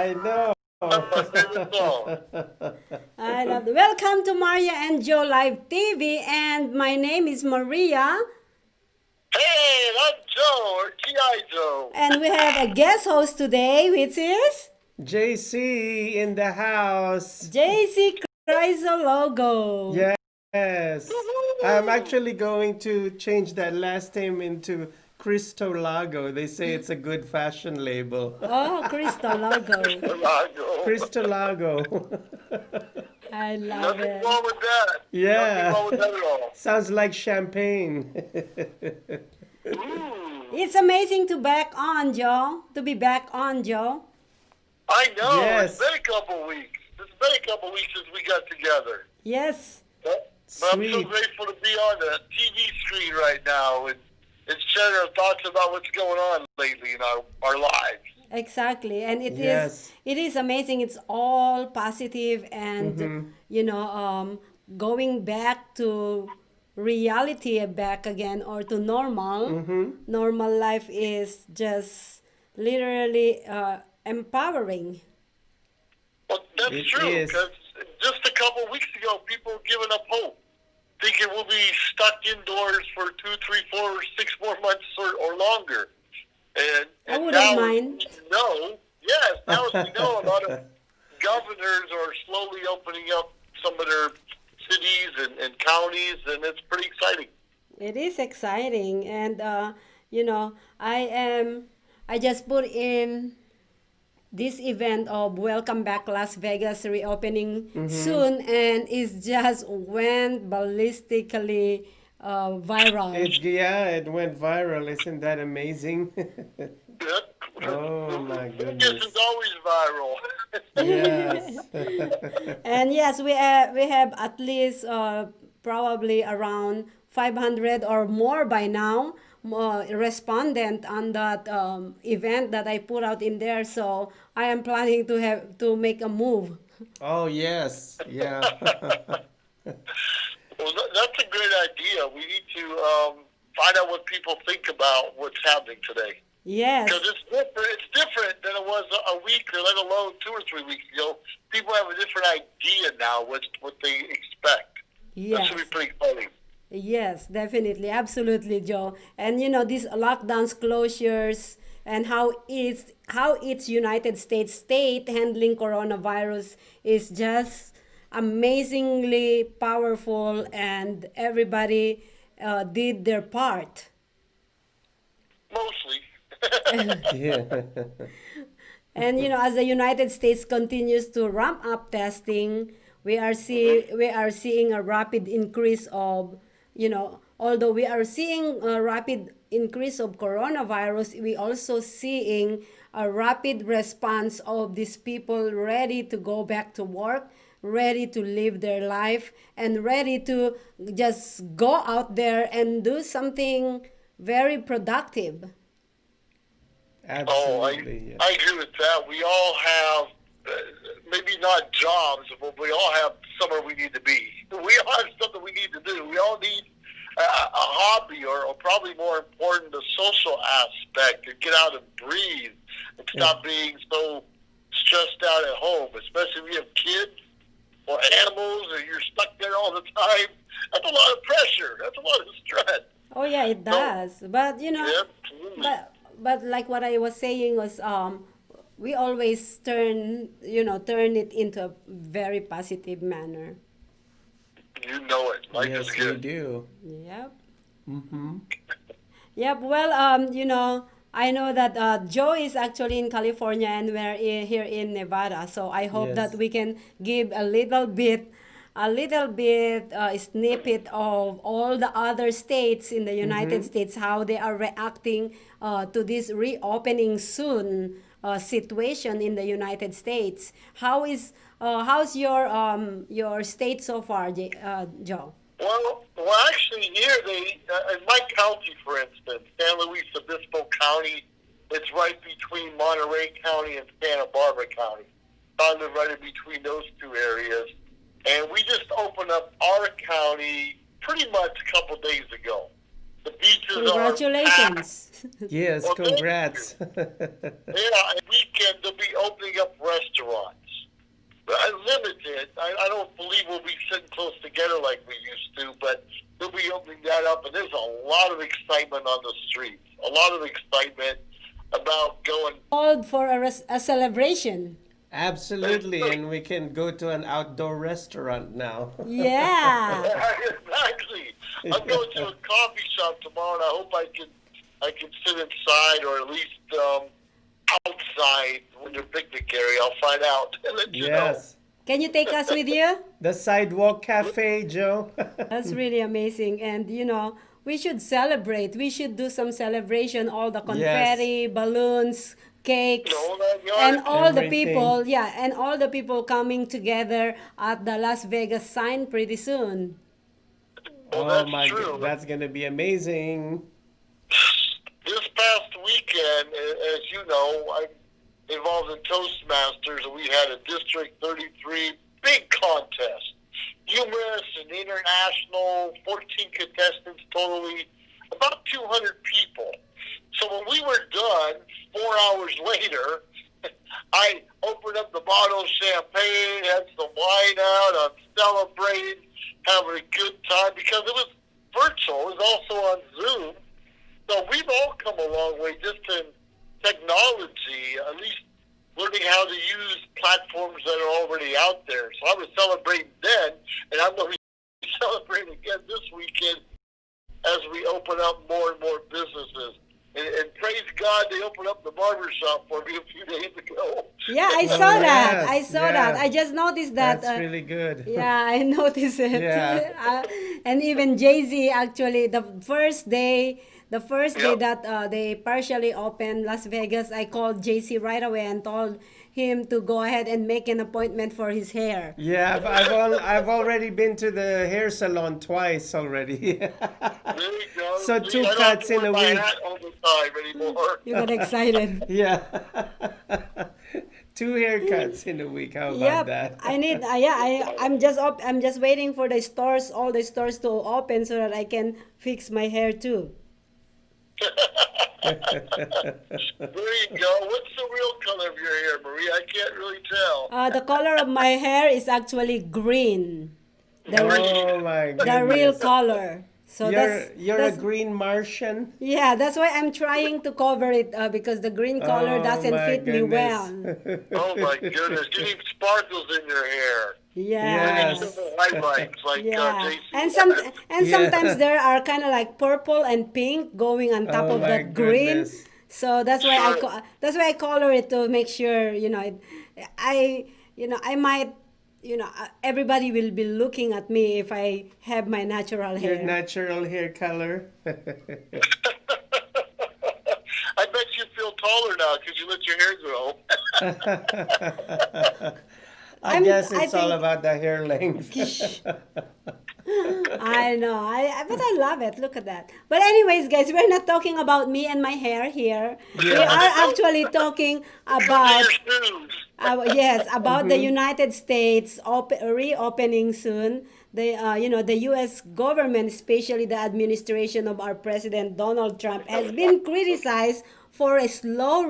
I know. That's my favorite song. I love it. Welcome to Maria and Joe Live TV, and my name is Maria, Hey, I'm Joe, or G.I. Joe. and we have a guest host today, which is JC in the house. JC Crisologo. Yes. I'm Woohoo! actually going to change that last name into Cristolago. They say it's a good fashion label. Oh, Cristologo. Chicago. Cristolago. I love Nothing it. wrong with that. Nothing Yeah. wrong with that at all. Sounds like champagne. Ooh, It's amazing to back on, Joe. To be back on, Joe. I know. It's Yes. been a couple weeks. It's been a couple weeks since we got together. Yes, But I'm so Sweet. grateful to be on the TV screen right now and share our thoughts about what's going on lately in our lives. exactly. And Yes. it is amazing. It's all positive and going back to reality back again or to normal. Normal life is just literally empowering. Well, that's It true, is. because just a couple weeks ago, people were giving up hope, thinking we'll be stuck indoors for 2, 3, 4, 6 more months or longer. And, I and wouldn't now as mind. we know, yes, now as we know, a lot of governors are slowly opening up some of their cities and counties, and it's pretty exciting. It is exciting, and you know, I am. I just put in this event of Welcome Back Las Vegas reopening soon, and it just went ballistically viral. It went viral. Isn't that amazing? Yep. Oh my Vegas is goodness. always viral. Yes. And yes, we have at least probably around 500 or more by now respondent on that event that I put out in there. So I am planning to have to make a move. Oh yes. Yeah. Well, that's a great idea. We need to find out what people think about what's happening today. Because Yes, it's different. It's different than it was a week or let alone 2 or 3 weeks ago. People have a different idea now what they expect. That should be yes. pretty funny. Yes, definitely, absolutely, Joe. And these lockdowns, closures, and how each United States state handling coronavirus is just amazingly powerful, and everybody did their part. Mostly. Yeah. And as the United States continues to ramp up testing, hmm we are seeing a rapid increase of, although we are seeing a rapid increase of coronavirus, we also seeing a rapid response of these people ready to go back to work, ready to live their life, and ready to just go out there and do something very productive. Oh, Absolutely. I Yes. agree with that. We all have maybe not jobs, but we all have somewhere we need to be. We all have something we need to do. We all need a hobby, or probably more important, the social aspect, to get out and breathe and Eh, stop being so stressed out at home, especially if you have kids or animals and you're stuck there all the time. That's a lot of pressure. That's a lot of stress. Oh yeah, it So, does. But yeah, absolutely. but like what I was saying was we always turn it into a very positive manner. You know it. Life is yes, we good. do. Yep. Mm-hmm. Yep. Well, I know that Joe is actually in California and we're here in Nevada. So I hope that Yes. we can give a little bit snippet of all the other states in the United Mm-hmm. States, how they are reacting to this reopening soon situation in the United States. How's your state so far, Joe? Well, actually, here in my county, for instance, San Luis Obispo County, it's right between Monterey County and Santa Barbara County. So I live right in between those two areas, and we just opened up our county pretty much a couple days ago. The beaches are packed. Congratulations. Yes, Well, thank you. congrats. Yeah, and weekend they'll be opening up restaurants. But limited. I don't believe we'll be sitting close together like we used to, but they'll be opening that up, and there's a lot of excitement on the streets. A lot of excitement about going. Called for a celebration. Absolutely, and we can go to an outdoor restaurant now. Yeah. Exactly. I'm going to a coffee shop tomorrow, and I hope I can sit inside or at least outside in their picnic area. I'll find out and let you know. Yes. Can you take us with you? The Sidewalk Cafe, Joe. That's really amazing. And, we should celebrate. We should do some celebration, all the confetti, balloons, cakes, No, that and yard. all the Everything. people, yeah, and all the people coming together at the Las Vegas sign pretty soon. Well, Oh that's my true. God, that's gonna be amazing. This past weekend, as you know, I'm involved in Toastmasters, and we had a District 33 big contest. Humorous and international, 14 contestants totally, about 200 people. So when we were done, 4 hours later, I opened up the bottle of champagne, had some wine out, I'm celebrating, having a good time, because it was virtual, it was also on Zoom. So we've all come a long way just in technology, at least learning how to use platforms that are already out there. So I was celebrating then, and I'm going to be celebrating again this weekend as we open up more and more businesses. And praise God, they opened up the barber shop for me a few days ago. Yeah, I Oh, saw that. yes, I saw that. yeah. I just noticed that. That's really good. Yeah, I noticed it. Yeah. And even Jay-Z actually the first day Yep. that they partially opened Las Vegas, I called JC right away and told him to go ahead and make an appointment for his hair. Yeah, I've already been to the hair salon twice already. There you go. So See, two I don't have cuts to in wear a my week. hat all the time anymore. You got excited. Yeah. Two haircuts in a week. How about Yep, that? I need. I'm just waiting for the stores, all the stores to open so that I can fix my hair too. There you go. What's the real color of your hair, Marie? I can't really tell. The color of my hair is actually green. The Oh my the real goodness. color. So You're a that's green Martian? yeah. That's why I'm trying to cover it because the green color Oh doesn't my fit me well. goodness. Oh my goodness. You need sparkles in your hair. Yeah. Yes. Highlights like Yeah, JC. and Yeah. sometimes there are kind of like purple and pink going on top Oh of my that green. goodness. So that's why Sure. that's why I color it to make sure I I might everybody will be looking at me if I have my natural Your hair. natural hair color. I bet you feel taller now because you let your hair grow. I I'm- guess I it's all think- about the hair length. I know. But I love it. Look at that. But anyways, guys, we're not talking about me and my hair here. We Yeah. are actually talking about Your shoes. yes, about the United States reopening soon. The U.S. government, especially the administration of our President Donald Trump, has been criticized for a slow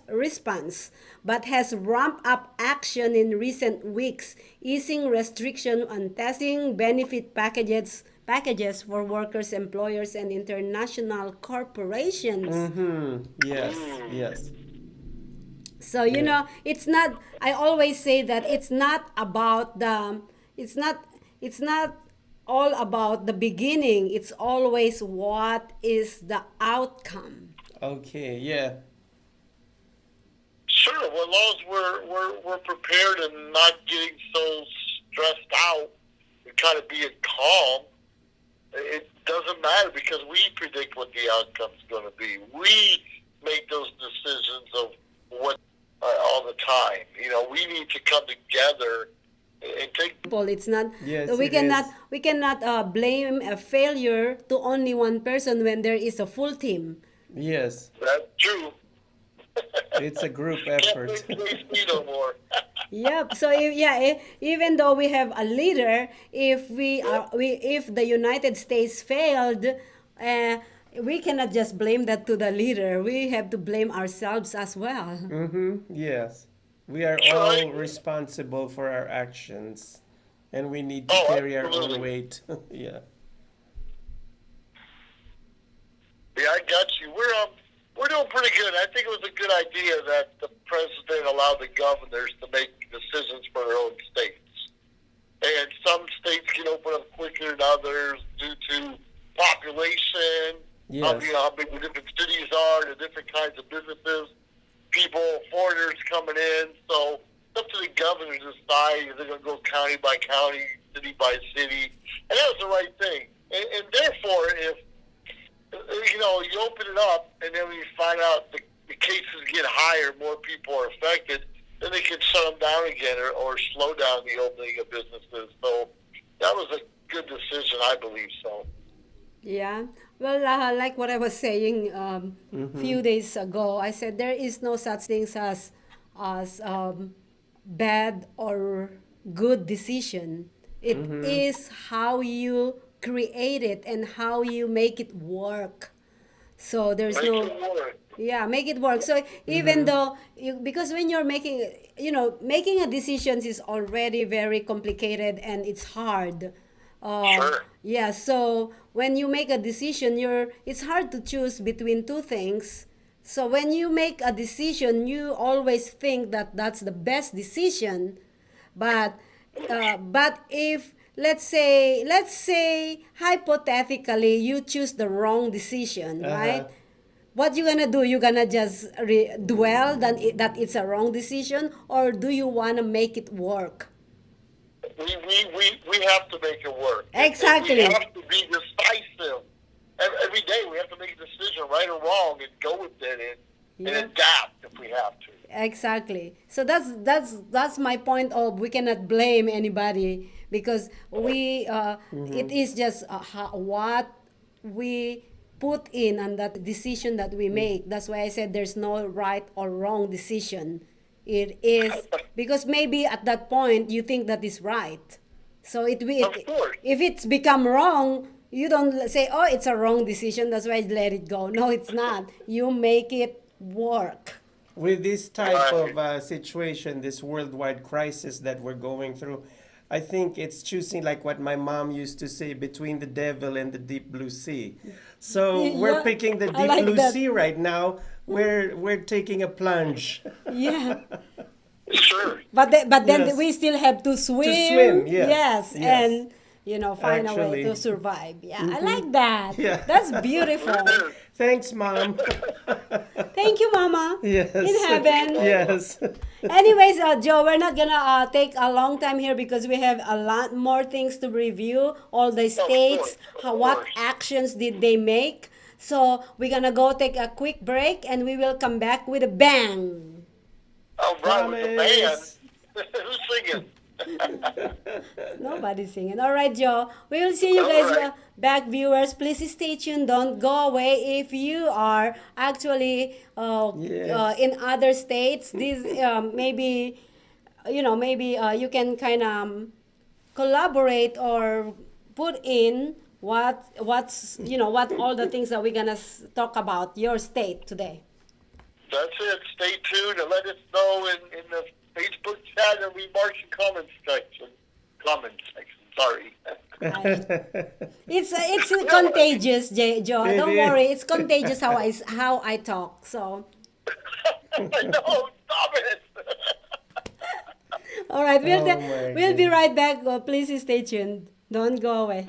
response, but has ramped up action in recent weeks, easing restriction on testing, benefit packages for workers, employers, and international corporations. Yes, yes. So it's not. I always say that it's not about it's not all about the beginning. It's always what is the outcome. Okay, yeah. Sure. Well, as long as we're prepared and not getting so stressed out and kind of being calm, it doesn't matter because we predict what the outcome's going to be. We make those decisions of what all the time. We need to come together and take. People, it's not. Yes, we it cannot is. we cannot blame a failure to only one person when there is a full team. Yes. That's true. It's a group Can't effort. blame KC no more. Yep. So even though we have a leader, if the United States failed, we cannot just blame that to the leader. We have to blame ourselves as well. Mm-hmm. Yes. We are Sure. all responsible for our actions, and we need to Oh, carry our own absolutely. weight. Yeah. Yeah, I got you. We're doing pretty good. I think it was a good idea that the president allowed the governors to make decisions for their own states. And some states can open up quicker than others due to population, Yes. how big the different cities are, the different kinds of businesses, people, foreigners coming in. So it's up to the governor to decide if they're going to go county by county, city by city. And that was the right thing. And therefore, if you open it up, and then when you find out the cases get higher, more people are affected, then they can shut them down again or slow down the opening of businesses. So that was a good decision, I believe so. Yeah. Well, like what I was saying few days ago, I said there is no such things as bad or good decision. It is how you create it and how you make it work. So there's Make no, it work. yeah, make it work. So even though because when you're making, making a decisions is already very complicated and it's hard. Sure. Yeah, so when you make a decision, it's hard to choose between two things. So when you make a decision, you always think that that's the best decision, but if let's say hypothetically you choose the wrong decision, Uh-huh. right? What you gonna do? You gonna just dwell that it's a wrong decision, or do you wanna make it work? We have to make it work. And we Exactly. have to be decisive. Every day we have to make a decision, right or wrong, and go with it and Yeah. adapt if we have to. Exactly. So that's my point of we cannot blame anybody because it is just what we put in and that decision that we make. That's why I said there's no right or wrong decision. It is because maybe at that point you think that is right. So Of course. if it's become wrong, you don't say, "Oh, it's a wrong decision. That's why I let it go." No, it's not. You make it work. With this type Right. of situation, this worldwide crisis that we're going through, I think it's choosing, like what my mom used to say, between the devil and the deep blue sea. So we're Yeah, picking the I deep like blue that. sea right now. We're taking a plunge Yeah. Sure. But then Yes. we still have to To swim. swim. Yes. Yes, Yes. and find a way to Actually. survive. Yeah, I like that. Yeah. That's beautiful. Thanks, mom. Thank you, Mama. Yes. In heaven. Yes. Anyways, Joe, we're not gonna take a long time here because we have a lot more things to review. All the states, Of what course. actions did they make? So we're gonna go take a quick break, and we will come back with a bang. All right, with the band. Promise. Who's singing? Nobody's singing. All right, Joe. We will see you All guys right. back, viewers. Please stay tuned. Don't go away. If you are actually Yes. in other states, this maybe you can kind of collaborate or put in what all the things that we're gonna talk about your state today. That's it. Stay tuned and let us know in the Facebook chat and remarks and comments section. Comment section. Sorry. It's contagious, Joe. It Don't is. worry, it's contagious how I talk. So. No, stop it. All right, Oh my we'll be God. right back. Please stay tuned. Don't go away.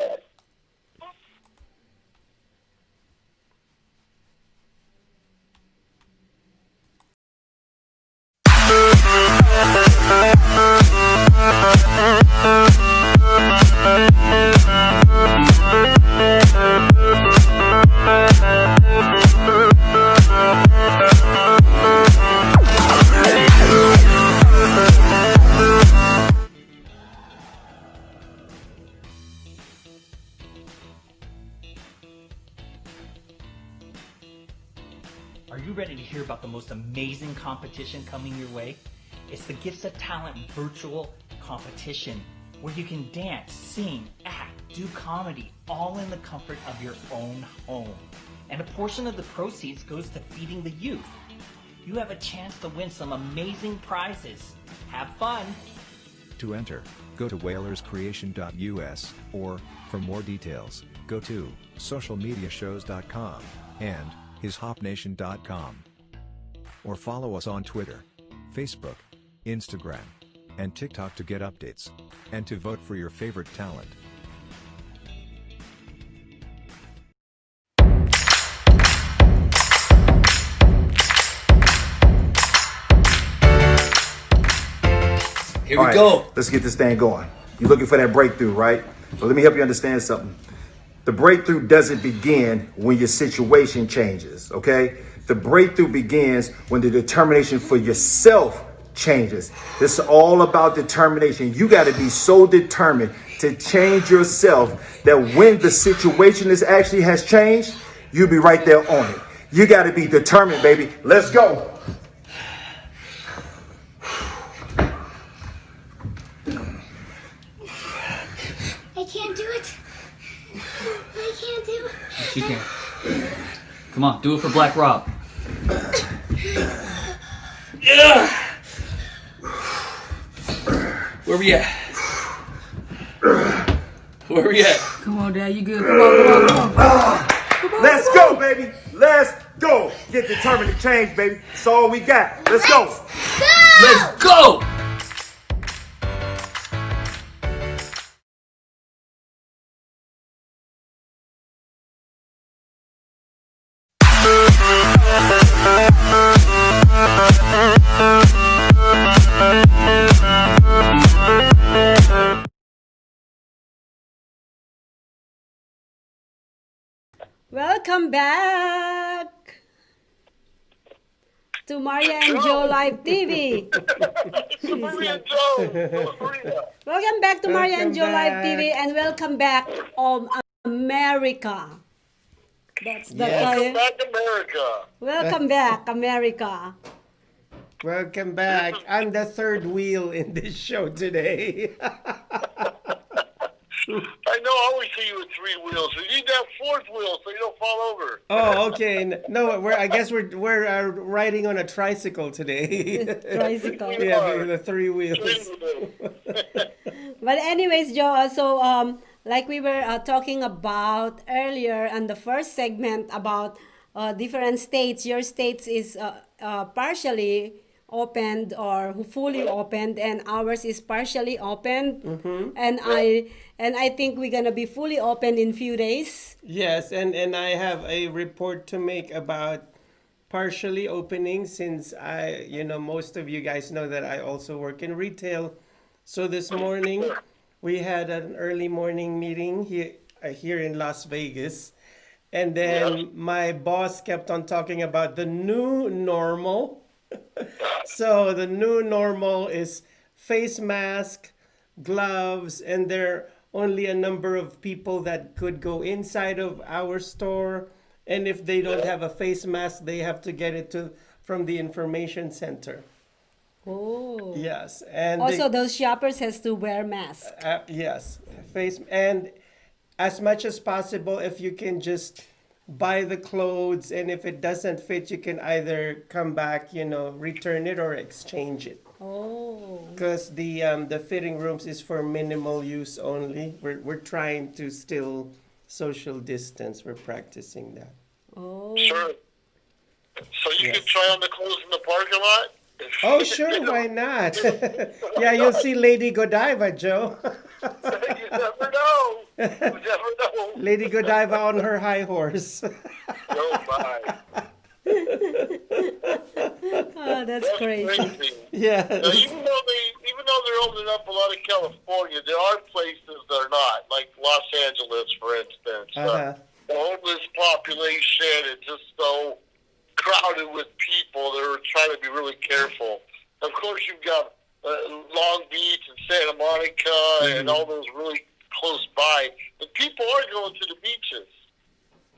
Are you ready to hear about the most amazing competition coming your way? It's the Gifts of Talent virtual competition where you can dance, sing, act, do comedy all in the comfort of your own home. and a portion of the proceeds goes to feeding the youth. You have a chance to win some amazing prizes. Have fun! To enter, go to whalerscreation.us, or, for more details, go to socialmediashows.com and hishopnation.com. Or follow us on Twitter, Facebook, Instagram, and TikTok to get updates, and to vote for your favorite talent. Here we go. Let's get this thing going. You're looking for that breakthrough, right? Well, let me help you understand something. The breakthrough doesn't begin when your situation changes, okay? The breakthrough begins when the determination for yourself changes. This is all about determination. You got to be so determined to change yourself that when the situation actually has changed, you'll be right there on it. You got to be determined, baby. Let's go. I can't do it. I can't do it. Yes, you can. Come on, do it for Black Rob. Yeah. Where we at? Where we at? Come on, Dad, you good? Come on, come on. Let's go, baby. Let's go. Get determined to change, baby. That's all we got. Let's go. Let's go! Welcome back to Maria and Joe Live TV. Maria and Joe. Maria. Welcome back to Maria and Welcome Joe Live back. TV, and welcome back America. That's the Welcome back, America. Welcome back, America. Welcome back. I'm the third wheel in this show today. I know I always see you with three wheels. You need that fourth wheel so you don't fall over. Oh, okay. No, I guess we're riding on a tricycle today. Tricycle. Yeah, the three wheels. But anyways, Joe, so like we were talking about earlier in the first segment about different states, your state is partially opened or fully opened, and ours is partially opened. And I think we're gonna be fully open in few days. Yes, and I have a report to make about partially opening, since most of you guys know that I also work in retail. So this morning we had an early morning meeting here in Las Vegas, and then my boss kept on talking about the new normal. So the new normal is face mask, gloves, and there are only a number of people that could go inside of our store. And if they don't have a face mask, they have to get it from the information center. Oh. Yes, and Also, those shoppers has to wear masks. yes, and as much as possible, if you can just buy the clothes, and if it doesn't fit, you can either come back, return it or exchange it. Oh. Because the fitting rooms is for minimal use only. We're trying to still social distance. We're practicing that. Oh. Sure. So you Yes. can try on the clothes in the parking lot? Oh, sure, why not? Yeah, you'll see Lady Godiva, Joe. You never know. You never know. Lady Godiva on her high horse. Oh, my. Oh, that's crazy. Crazy. Yeah. Now, even though they're opening up a lot of California, there are places that are not, like Los Angeles, for instance. Uh-huh. The homeless population is just so crowded with people. They're trying to be really careful. Of course, you've got Long Beach and Santa Monica and all those really close by. But people are going to the beaches,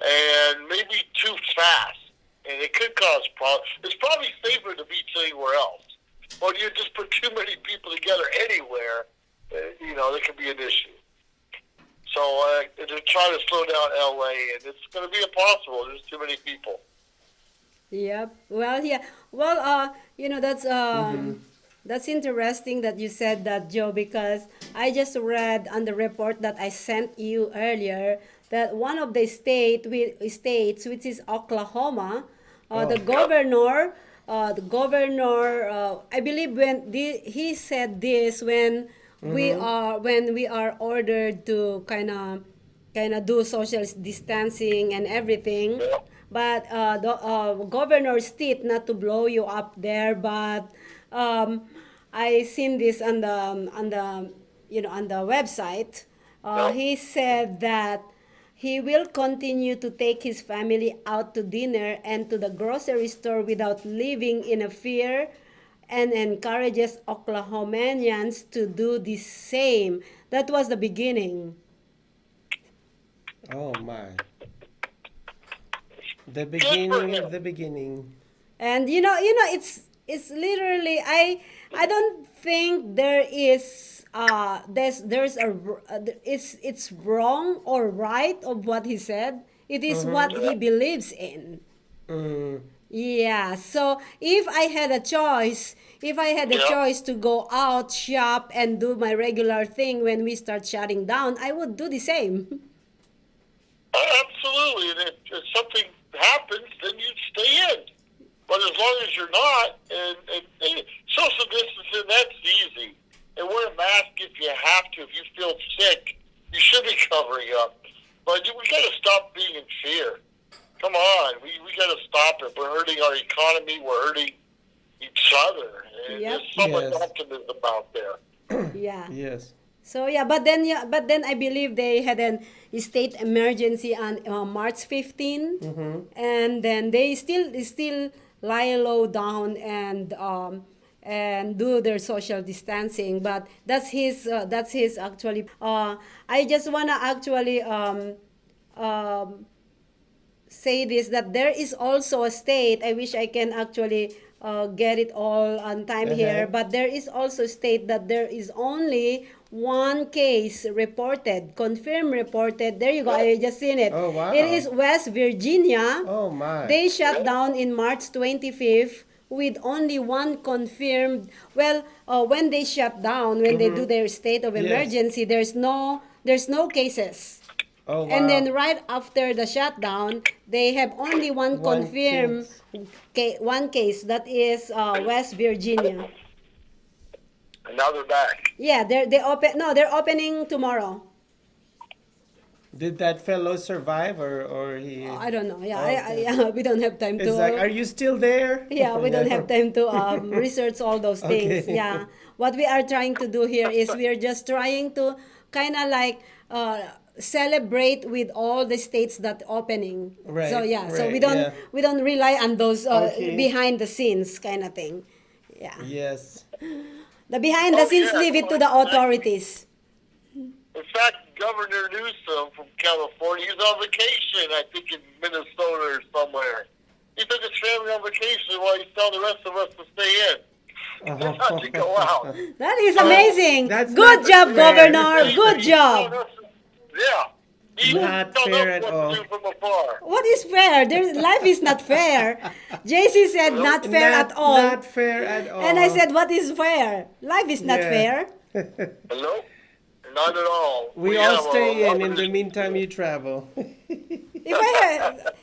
and maybe too fast, and it could cause problems. It's probably safer to beach anywhere else. Or you just put too many people together anywhere, there can be an issue. So they're trying to slow down LA, and it's going to be impossible. There's too many people. Yep. Well, yeah. Well, that's interesting that you said that, Joe, because I just read on the report that I sent you earlier that one of the states, which is Oklahoma, the governor, I believe he said this when we are ordered to kind of do social distancing and everything. But the governor state, not to blow you up there, but I seen this on the website. He said that he will continue to take his family out to dinner and to the grocery store without living in a fear, and encourages Oklahomanians to do the same. That was the beginning. Oh my. The Good for beginning him. of the beginning. And it's literally, I don't think there is there's it's wrong or right of what he said. It is what he believes in. Mm. Yeah. So if I had a Yeah. choice to go out, shop, and do my regular thing when we start shutting down, I would do the same. Absolutely. And if something happens, then you stay in. But as long as you're not, and social distancing, that's easy. And wear a mask if you have to. If you feel sick, you should be covering up. But we got to stop being in fear. Come on. We got to stop it. We're hurting our economy. We're hurting each other. And Yep. there's so much Yes. optimism out there. Yeah. Yes. So yeah, but then I believe they had a state emergency on March 15, and then they still lie low down and do their social distancing. But that's his actually. I just wanna actually say this, that there is also a state. I wish I can actually get it all on time here, but there is also a state that there is only one case reported, confirmed reported. There you go. I just seen it. Oh, wow. It is West Virginia. Oh my. They shut down in March 25th with only one confirmed. Well, when they shut down, when they do their state of Yes. emergency, there's no cases. Oh wow. And then right after the shutdown, they have only one One confirmed one case. That is West Virginia. And now they're back. Yeah, they're opening tomorrow. Did that fellow survive or he? I don't know. Yeah, Okay. we don't have time It's to. like, are you still there? Yeah, we don't have time to research all those things. Okay. Yeah, what we are trying to do here is we are just trying to kind of like celebrate with all the states that opening. Right, So yeah, so right, we don't yeah. we don't rely on those Okay. behind the scenes kind of thing. Yeah, Yes. the behind the Oh, scenes, yeah, leave it to the exactly. authorities. In fact, Governor Newsom from California, he's on vacation, I think in Minnesota or somewhere. He took his family on vacation while he's telling the rest of us to stay in. Not to go out. That is amazing. That's Good not job, fair. Governor. Good job. Yeah. He Not tells fair us at what all. to do from afar. What is fair? Life is not fair. JC said not fair Not, at all. Not fair at all. And I said, what is fair? Life is not Yeah. fair. Hello? Not at all. we all have stay a in. lot In of the this- meantime, you travel. If I had,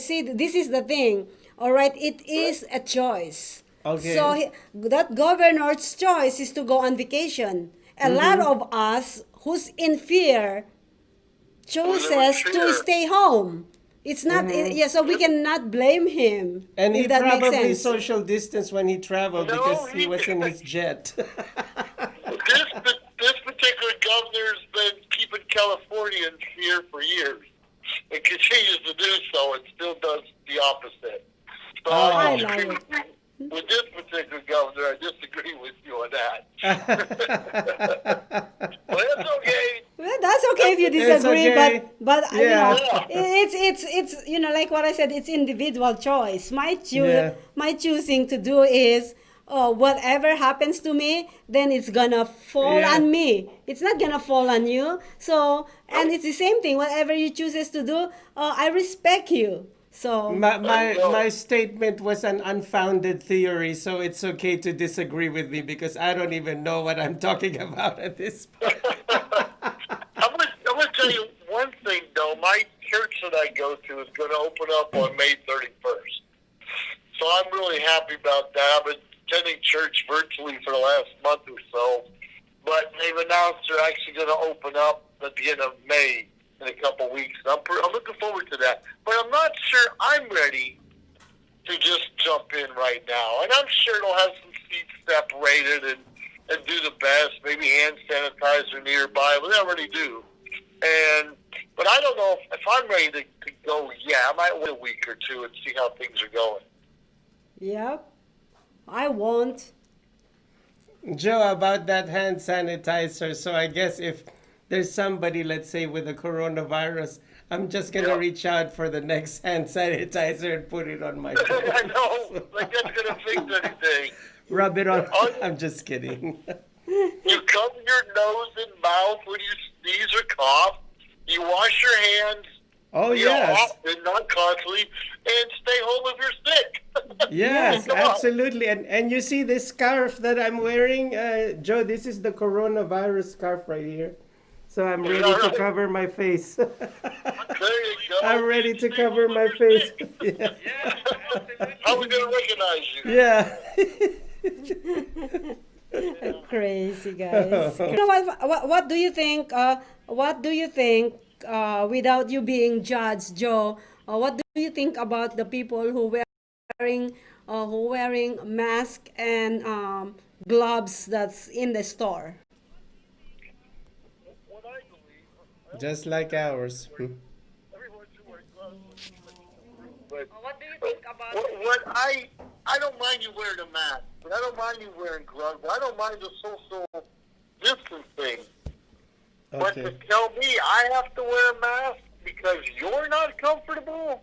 see, this is the thing. All right, it is a choice. Okay. So that governor's choice is to go on vacation. A lot of us who's in fear chooses to fear. stay home. It's not, yeah, so we cannot blame him. And he if that makes probably sense. social distance when he traveled No, because he he- was in his jet. This particular governor's been keeping Californians here for years and continues to do so and still does the opposite. So I I love disagree it. with you. With this particular governor, I disagree with you on that. But it's okay. Well, that's okay if you It's disagree, okay. but Yeah. it's like what I said. It's individual choice. Yeah. My choosing to do is whatever happens to me, then it's gonna fall Yeah. on me. It's not gonna fall on you. So, and it's the same thing. Whatever you chooses to do, I respect you. So, My, There you my go. my statement was an unfounded theory, so it's okay to disagree with me because I don't even know what I'm talking about at this point. I'm gonna tell you one thing though. My church that I go to is going to open up on May 31st, so I'm really happy about that. I've been attending church virtually for the last month or so, but they've announced they're actually going to open up at the end of May in a couple weeks. And I'm looking forward to that, but I'm not sure I'm ready to just jump in right now. And I'm sure they'll have some seats separated and do the best, maybe hand sanitizer nearby, but they already do. But I don't know if I'm ready to go yet. I might wait a week or two and see how things are going. yep, I won't. Joe, about that hand sanitizer. So I guess if there's somebody, let's say, with the coronavirus, I'm just gonna Yeah. reach out for the next hand sanitizer and put it on my I clothes. know, like that's going to fix anything. Rub it on. Oh, I'm just kidding. You cover your nose and mouth when you sneeze or cough. You wash your hands, Oh you know, yes, often, not constantly, and stay home if you're sick. yes, Come on. absolutely. And you see this scarf that I'm wearing, Joe. This is the coronavirus scarf right here. So I'm ready to Alright. cover my face. There you go. I'm ready to Stay cover home my if you're face. sick. Yeah. How are we going to recognize you? Yeah. Crazy guys. You know what do you think? What do you think? Without you being judged, Joe, what do you think about the people who wearing mask and gloves that's in the store? What I believe, Just like ours. everyone should wear gloves. But What do you think about? what I don't mind you wearing a mask, but I don't mind you wearing gloves. I don't mind the social distancing. But to Okay. tell me I have to wear a mask because you're not comfortable,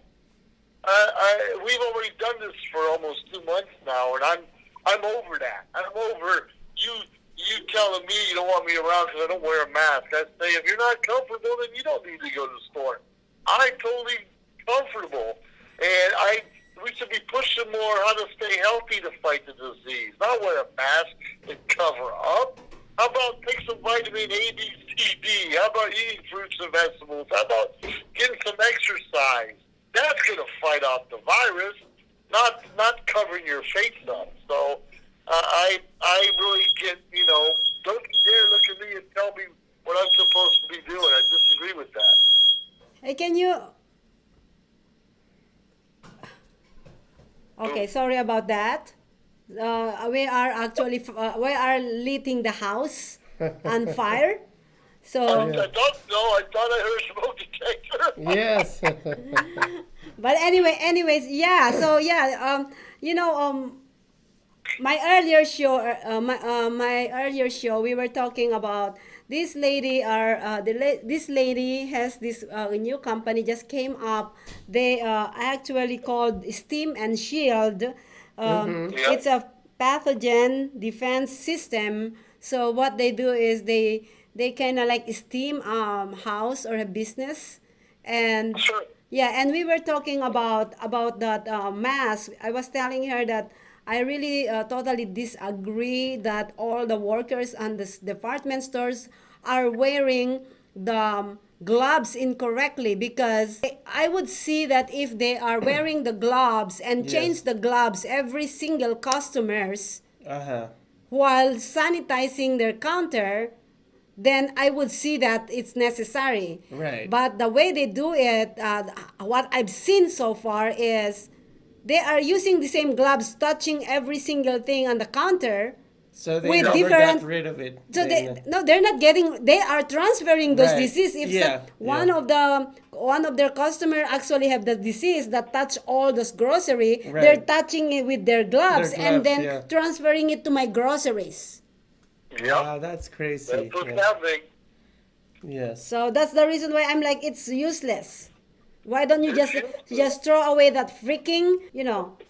we've already done this for almost 2 months now, and I'm over that. I'm over you telling me you don't want me around because I don't wear a mask. I say if you're not comfortable, then you don't need to go to the store. I'm totally comfortable, and we should be pushing more how to stay healthy to fight the disease, not wear a mask and cover up. How about take some vitamin A, B, C, D? How about eating fruits and vegetables? How about getting some exercise? That's going to fight off the virus, not covering your face up. So I really get, don't you dare look at me and tell me what I'm supposed to be doing. I disagree with that. Hey, can you? Okay, sorry about that. We are actually we are lighting the house on fire. So, I thought I heard a smoke detector. Yes. but anyways, yeah. So yeah, my earlier show, my earlier show, we were talking about this lady. This lady has this new company just came up. They actually called Steam and Shield. Yeah. It's a pathogen defense system. So what they do is they kind of like steam house or a business, and Sure. yeah, and we were talking about that mask. I was telling her that I really totally disagree that all the workers on the department stores are wearing the gloves incorrectly, because I would see that if they are wearing the gloves and Yes. change the gloves every single customers Uh-huh. while sanitizing their counter, then I would see that it's necessary. Right. But the way they do it, what I've seen so far is they are using the same gloves, touching every single thing on the counter So they with never different. got rid of it. So Then, they're not getting. They are transferring those Right. disease. If Yeah, one yeah. of their customer actually have the disease that touch all those grocery, Right. they're touching it with their gloves, Their and gloves, then yeah. transferring it to my groceries. Wow, Yep. that's crazy. That's what's Yeah. happening. Yes. So that's the reason why I'm like, it's useless. Why don't you just throw away that freaking,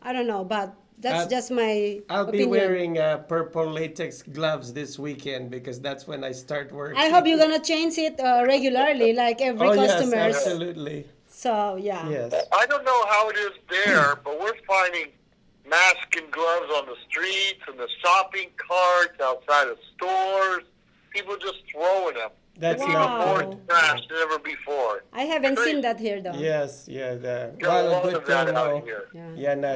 I don't know, but That's just my I'll be opinion. wearing purple latex gloves this weekend because that's when I start working. I hope you're gonna change it regularly, like every Oh yes, customers. absolutely. So yeah. Yes. I don't know how it is there, but we're finding masks and gloves on the streets and the shopping carts outside of stores. People just throwing them. That's Even not more good. trash than ever before. I haven't seen that here though. Yes, yeah. Got a Well, lot good of that to out know. here. Yeah, no,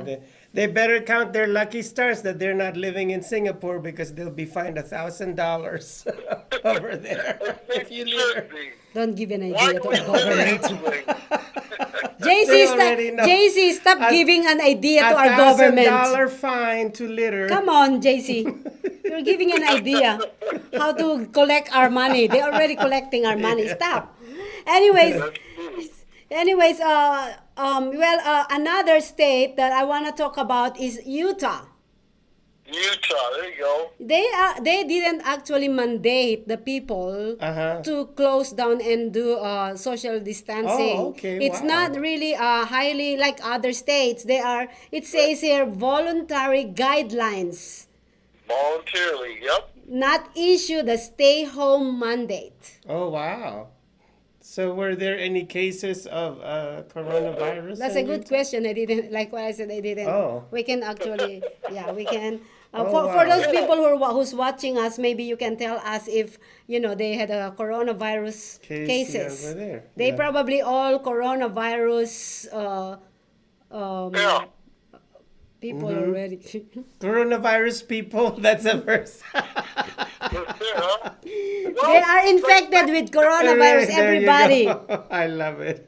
they better count their lucky stars that they're not living in Singapore because they'll be fined $1,000 over there if you live Should there. be. Don't give an Why idea do to we our live government. this way? They already know. JC, stop A- giving an idea to our $1,000 government. fine to litter. Come on, JC. You're giving an idea how to collect our money. They're already collecting our money. Stop. Anyways, another state that I want to talk about is Utah. Utah, there you go. They didn't actually mandate the people Uh-huh. to close down and do social distancing. Oh, okay, It's wow. not really highly like other states. It says here voluntary guidelines, Voluntarily, yep. not issue the stay home mandate. Oh, wow. So were there any cases of coronavirus? That's in a good Utah? question. I didn't, like what I said, I didn't. Oh. We can actually, yeah, we can. Oh, For wow. those people who's watching us, maybe you can tell us if, they had a coronavirus Case, yeah, cases. over there. They Yeah. probably all coronavirus Yeah. people Mm-hmm. already. Coronavirus people, that's a verse. That's it, huh? They are infected with coronavirus, There you everybody. go. I love it.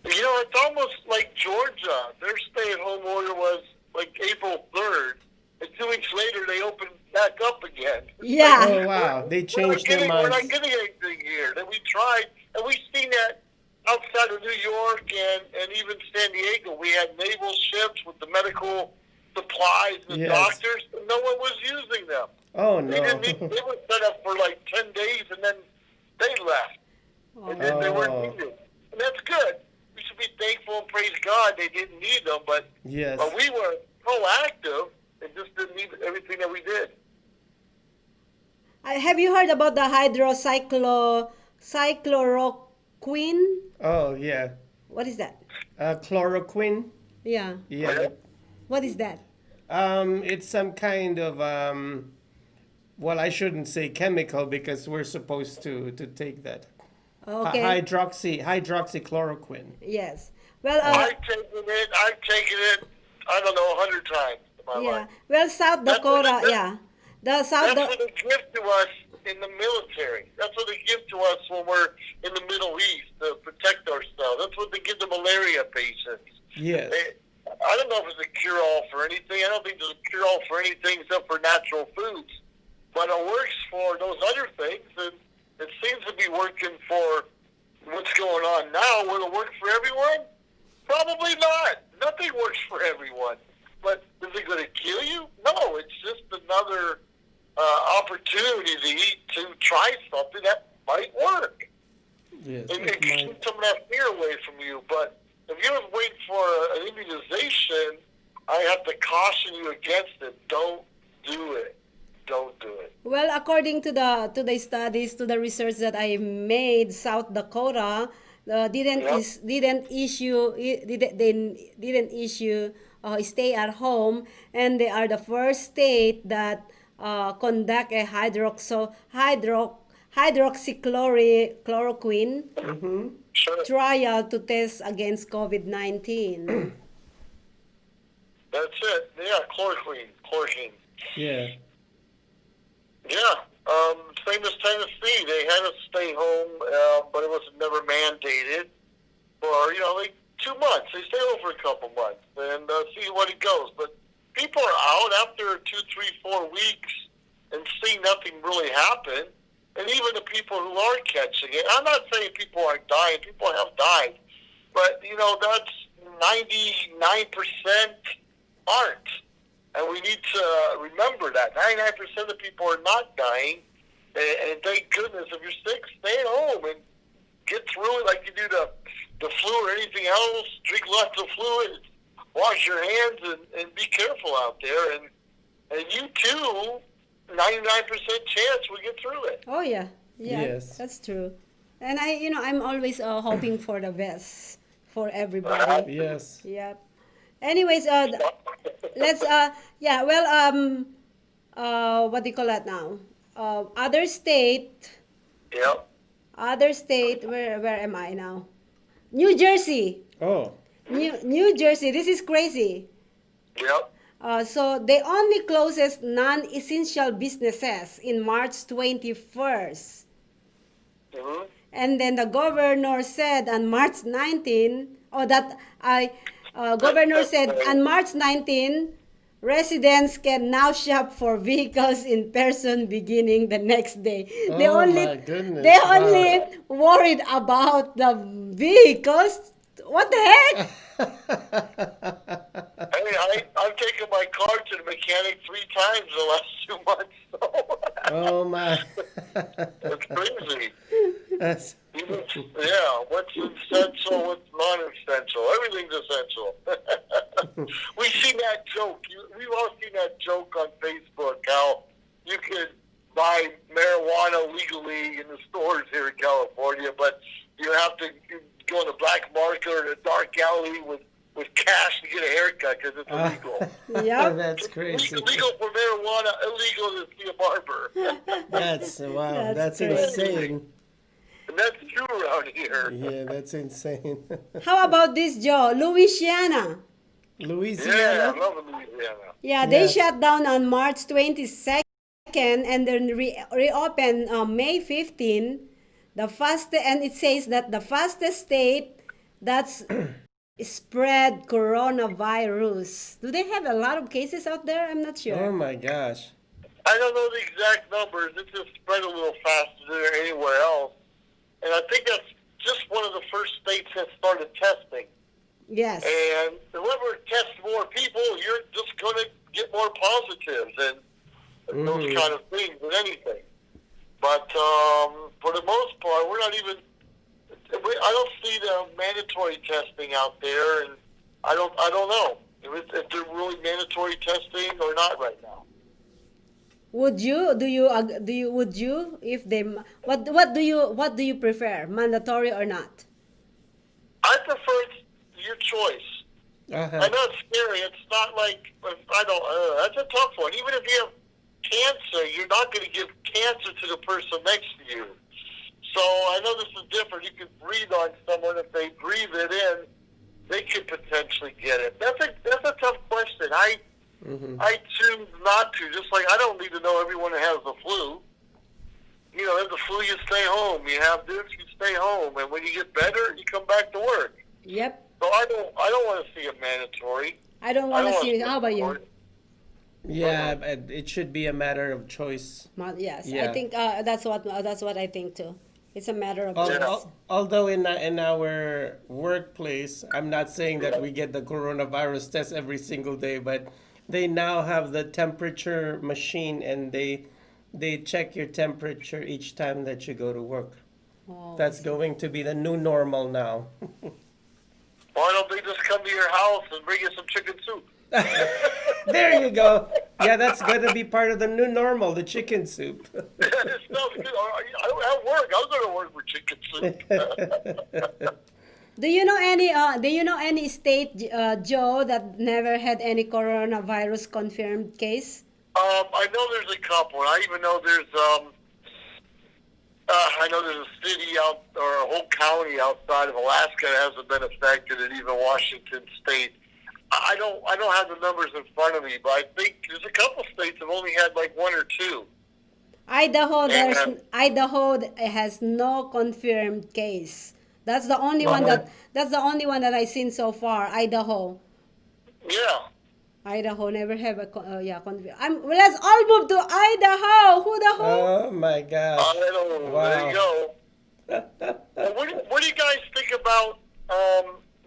It's almost like Georgia. Their stay-at-home order was like April 3rd, and 2 weeks later they opened back up again. Yeah. Oh, wow. They changed their We're not minds. getting anything here. Then we tried, and we've seen that outside of New York and even San Diego. We had naval ships with the medical supplies and Yes. doctors, and no one was using them. Oh, They no. didn't need, they were set up for like 10 days, and then they left. And then they weren't Oh. needed. And that's good. We should be thankful and praise God they didn't need them, but Yes. we were proactive and just didn't need everything that we did. Have you heard about the cycloroquine? Oh, yeah. What is that? Chloroquine. Yeah. Yeah. What is that? It's some kind of, well, I shouldn't say chemical because we're supposed to take that. Okay. Hydroxychloroquine. Yes. Well, I've taken it, I don't know, 100 times in my yeah. life. Well, South That's what Dakota, it- yeah. The South That's what Dakota. they give to us in the military. That's what they give to us when we're in the Middle East to protect ourselves. That's what they give the malaria patients. Yes. I don't know if it's a cure-all for anything. I don't think there's a cure-all for anything except for natural foods. But it works for those other things, and it seems to be working for what's going on now. Will it work for everyone? Probably not. Nothing works for everyone. But is it going to kill you? No, it's just another opportunity to try something that might work. Yes. And It it keeps might. some of that fear away from you. But if you're waiting for an immunization, I have to caution you against it. Don't do it. Don't do it. Well, according to the studies, to the research that I made, South Dakota didn't issue stay at home, and they are the first state that conduct a hydroxychloroquine Sure. trial to test against COVID-19. That's it. Yeah, chloroquine. Yeah. Yeah. Same as Tennessee. They had us stay home, but it was never mandated for, like 2 months. They stay home for a couple months and see what it goes. But people are out after 2, 3, 4 weeks and see nothing really happen. And even the people who are catching it, I'm not saying people aren't dying. People have died. But, that's 99% aren't. And we need to remember that. 99% of the people are not dying. And thank goodness, if you're sick, stay at home and get through it like you do the flu or anything else. Drink lots of fluid, wash your hands, and be careful out out there, and you too, 99% chance we get through it. Oh yeah, yeah, Yes. that's true. And I'm always hoping for the best for everybody. Yes. Yep. Anyways, let's yeah, well, what do you call that now? Other state, Yep. where am I now? New Jersey. Oh. New Jersey. This is crazy. Yep. So they only closes non-essential businesses in March 21st. Mm-hmm. And then the governor said on March 19, governor said on March 19, residents can now shop for vehicles in person beginning the next day. Oh my goodness. They Wow. only worried about the vehicles. What the heck? Hey, I've taken my car to the mechanic 3 times in the last 2 months. So Oh my. it's crazy. That's, Yeah, what's essential, what's non-essential. Everything's essential. We've seen that joke. We've all seen that joke on Facebook, how you could buy marijuana legally in the stores here in California, but you have to go in the black market or in a dark alley with cash to get a haircut because it's illegal. Yep. that's crazy. Legal for marijuana, illegal to see a barber. That's wow. That's That's crazy. insane. And that's true around here. Yeah, that's insane. How about this, Joe? Louisiana. Yeah, Louisiana. I love Louisiana. Yeah, they Yes. shut down on March 22nd and then reopened May 15. And it says that the fastest state that's spread coronavirus. Do they have a lot of cases out there? I'm not Oh sure. my gosh. I don't know the exact numbers. It just spread a little faster than anywhere else. And I think that's just one of the first states that started testing. Yes. And whoever tests more people, you're just going to get more positives and those kind of things than anything. But for the most part, we're not even. I don't see the mandatory testing out there, and I don't know if they're really mandatory testing or not right now. Would you if they what do you prefer, mandatory or not? I prefer your choice. Uh-huh. I know it's scary. It's not like I don't. That's a tough one. Even if you have cancer, you're not going to give cancer to the person next to you. So I know this is different. You can breathe on someone. If they breathe it in, they could potentially get it. That's a tough question. I choose not to. Just like I don't need to know everyone that has the flu. You know, if the flu, you stay home. You have this, you stay home. And when you get better, you come back to work. Yep. So I don't want to see it mandatory. I don't want to wanna see. it How about you? mandatory. Yeah, but it should be a matter of choice. Yes, I Yeah. think that's what I think too. It's a matter of Al- choice. al- Although in our workplace, I'm not saying that we get the coronavirus test every single day, but they now have the temperature machine and they check your temperature each time that you go to work. Oh, That's going to be the new normal now. Why don't they just come to your house and bring you some chicken soup? There you go. Yeah, that's going to be part of the new normal, the chicken soup. It sounds good. At work, I was going to work for chicken soup. Do you know any state, Joe, that never had any coronavirus confirmed case? I know there's a couple. I even know there's a city out or a whole county outside of Alaska that hasn't been affected, and even Washington State. I don't have the numbers in front of me, but I think there's a couple states that have only had like 1 or 2. Idaho has no confirmed case. That's the only one that I've seen so far. Idaho. Yeah. Idaho never have a let's all move to Idaho. Who the who? Oh my gosh. There Wow. you go. Well, what do you guys think about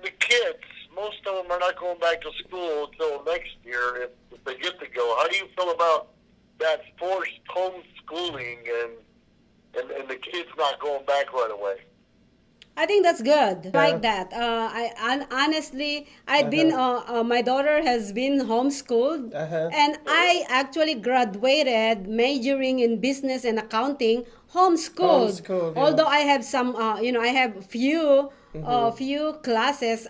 the kids? Most of them are not going back to school until next year if they get to go. How do you feel about that forced homeschooling and the kids not going back right away? I think that's good. Yeah. Like that. Honestly, I've been. My daughter has been homeschooled, Uh-huh. and I actually graduated majoring in business and accounting homeschooled. Homeschooled, yeah. Although I have some, I have few classes.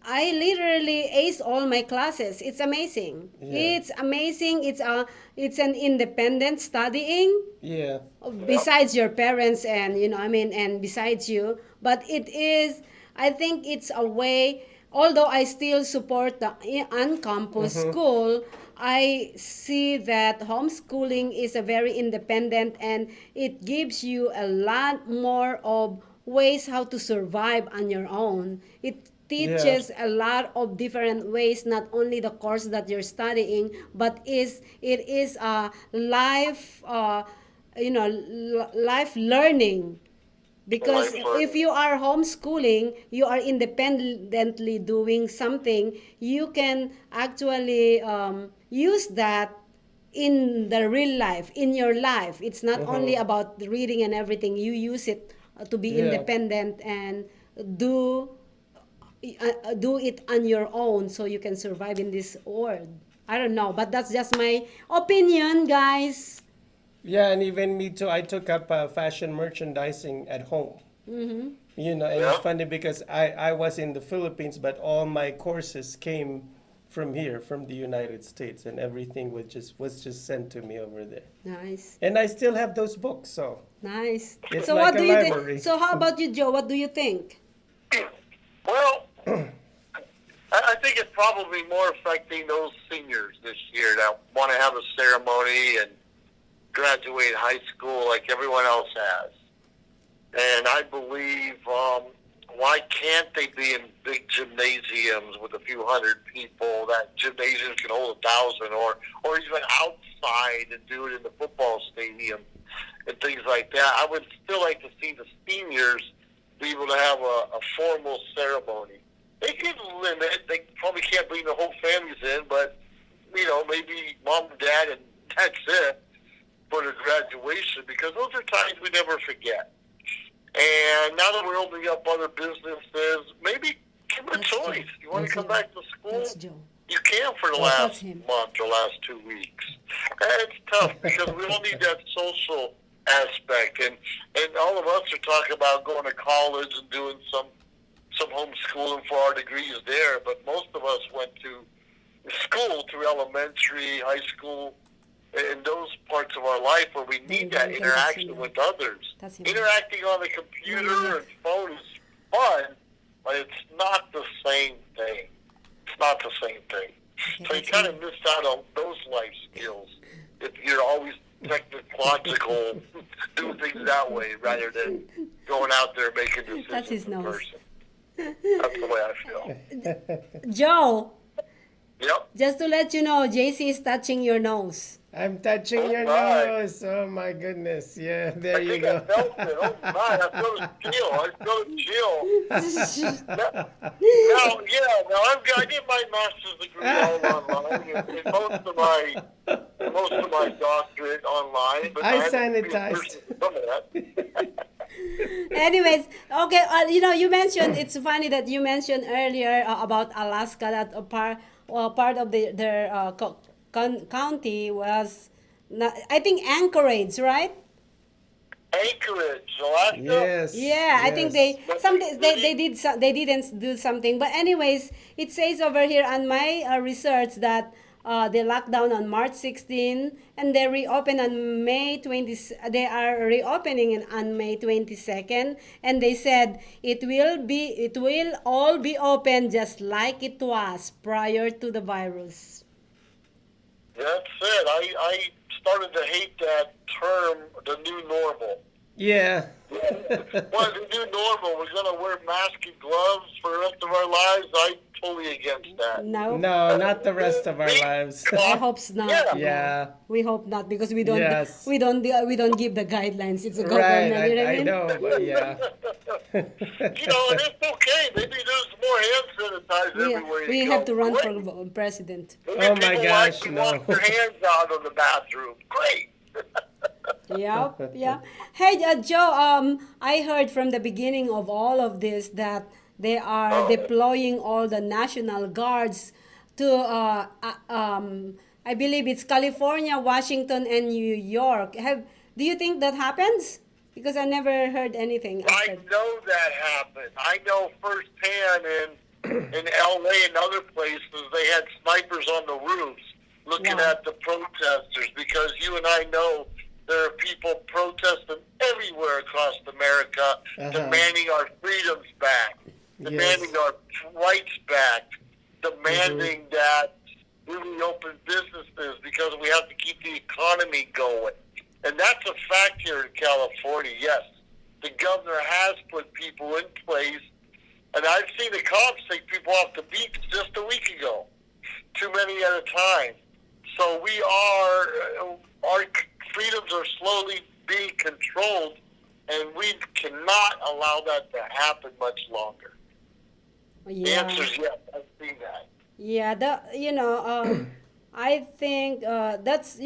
I literally ace all my classes. It's amazing. Yeah. It's amazing. It's an independent studying Yeah. besides your parents and and besides you, but it is, I think it's a way, although I still support the on-campus school. I see that homeschooling is a very independent, and it gives you a lot more of ways how to survive on your own. It Yeah. teaches a lot of different ways, not only the course that you're studying, but it is a life, life learning. Because Life if learning. you are homeschooling, you are independently doing something, you can actually use that in the real life, in your life. It's not only about reading and everything. You use it to be Yeah. independent and do do it on your own, so you can survive in this world. I don't know, but that's just my opinion, guys. Yeah, and even me too. I took up fashion merchandising at home. And it's Yeah. funny because I was in the Philippines, but all my courses came from here, from the United States, and everything was just sent to me over there. Nice. And I still have those books, so Nice. it's So like what a do you think? library. So how about you, Joe? What do you think? Well, I think it's probably more affecting those seniors this year that want to have a ceremony and graduate high school like everyone else has. And I believe, why can't they be in big gymnasiums with a few hundred people? That gymnasiums can hold 1,000, or even outside and do it in the football stadium and things like that. I would still like to see the seniors be able to have a formal ceremony. They can limit. They probably can't bring the whole families in, but maybe mom and dad, and that's it for the graduation, because those are times we never forget. And now that we're opening up other businesses, maybe give them a That's choice. Joe. You want to come back to school? That's Joe. You can for the That's last him. month or last 2 weeks. And it's tough because we all need that social aspect. And all of us are talking about going to college and doing some homeschooling for our degrees there. But most of us went to school through elementary, high school, in those parts of our life where we need that interaction with others. That's him. Interacting on the computer and phone is fun, but it's not the same thing. It's not the same thing. So you kind of miss out on those life skills if you're always technological, do things that way rather than going out there making That's his decisions in nose. person. That's the way I feel. Joe, Yep. just to let you know, JC is touching your nose. I'm touching your my. nose. Oh my goodness. Yeah, I there you think I go. felt it. Oh my, I felt it chill. I felt it chill. Now I did my master's degree all online, and most of my doctorate online. But I haven't been sanitized. immersed in some of that. Anyways, okay, you mentioned, it's funny that you mentioned earlier about Alaska, that part of their county was, not, I think, Anchorage, right? Anchorage, Alaska. Yes. Yeah, I think yes. they didn't do something. But anyways, it says over here on my research that they locked down on March 16, and they reopen on May 20. They are reopening on May 22nd, and they said it will all be open just like it was prior to the virus. That's it. I started to hate that term, the new normal. Yeah. Well, the new normal, we're going to wear masks and gloves for the rest of our lives. I'm totally against that. No, No, not the rest of our lives. I hope not. Yeah. Yeah. We hope not, because we don't Yes. we don't give the guidelines. It's a Right, government. You know what I I mean? know, but yeah. And it's okay. Maybe there's more hand sanitizer everywhere We you have go. to run Great. for president. Maybe Oh my people gosh, like to no. wash their hands out of the bathroom. Great. Yep, yeah. Hey, Joe, I heard from the beginning of all of this that they are Oh, deploying all the National Guards to, I believe it's California, Washington, and New York. Do you think that happens? Because I never heard anything I after. know that happened. I know firsthand in L.A. and other places they had snipers on the roofs looking Wow. at the protesters because you and I know there are people protesting everywhere across America, demanding our freedoms back, Yes. demanding our rights back, demanding that we reopen businesses because we have to keep the economy going. And that's a fact here in California, yes. The governor has put people in place, and I've seen the cops take people off the beach just a week ago, too many at a time. So our freedoms are slowly being controlled, and we cannot allow that to happen much longer. The answer Yeah. is yes, I've seen that. Yeah, I think that's,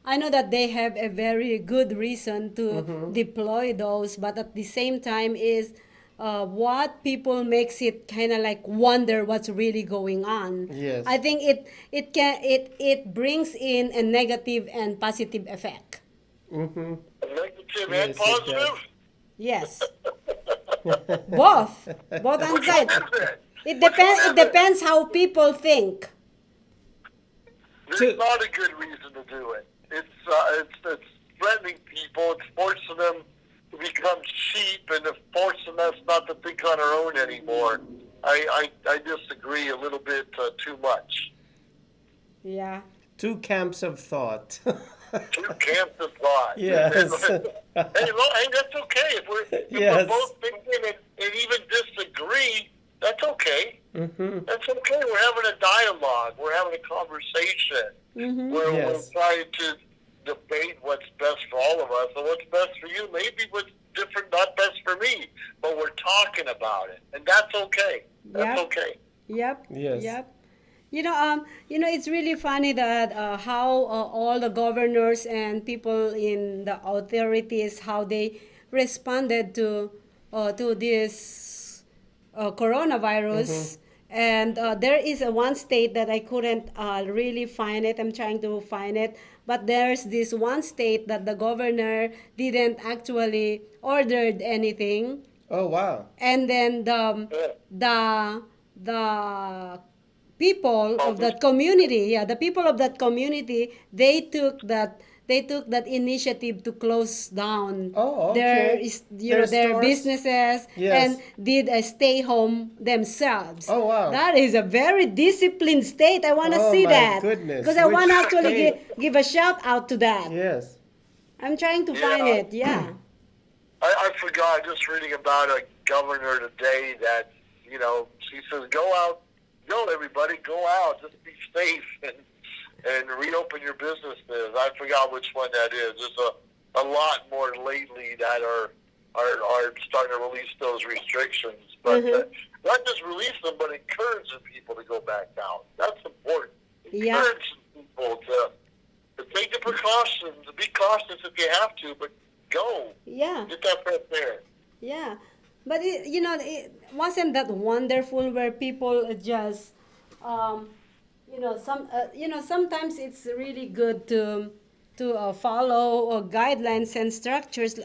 I know that they have a very good reason to deploy those, but at the same time is what people makes it kind of like wonder what's really going on. I Yes. think it brings in a negative and positive effect. Mm-hmm. Negative and Yes, it does. positive? Yes, both on Which one side. is it? It Which one depends. It is it? depends how people think. There's To not a good reason to do it. It's threatening people. It's forcing them to become sheep and it's forcing us not to think on our own anymore. I disagree a little bit too much. Yeah. two camps of thought. Two camps of thought. Yes. Hey, that's okay. If we're Yes. both thinking and even disagree, that's okay. Mm-hmm. That's okay. We're having a dialogue. We're having a conversation. We're Yes. trying to debate what's best for all of us. And what's best for you maybe what's different, not best for me. But we're talking about it. And that's okay. That's Yep. okay. Yep. Yes. Yep. It's really funny that how all the governors and people in the authorities how they responded to this coronavirus. And there is a one state that I couldn't really find it. I'm trying to find it, but there's this one state that the governor didn't actually ordered anything, Oh, wow. and then Yeah. the people of Public. that community, yeah, the people of that community, they took that initiative to close down Oh, their okay. is Their their stores? businesses and Yes. did a stay home themselves. Oh, wow. That is a very disciplined state. I want to Oh, see my that goodness. because I want Which to actually state? give a shout out to that. Yes. I'm trying to find Yeah. it. Yeah. I forgot just reading about a governor today that, she says, go everybody, go out, just be safe and reopen your businesses. I forgot which one that is. There's a lot more lately that are starting to release those restrictions. But not just release them, but encouraging people to go back out. That's important. Yeah. Encouraging people to take the precautions, to be cautious if you have to, but go. Yeah. Get that fresh air. Yeah, but it wasn't that wonderful where people just, sometimes it's really good to follow guidelines and structures,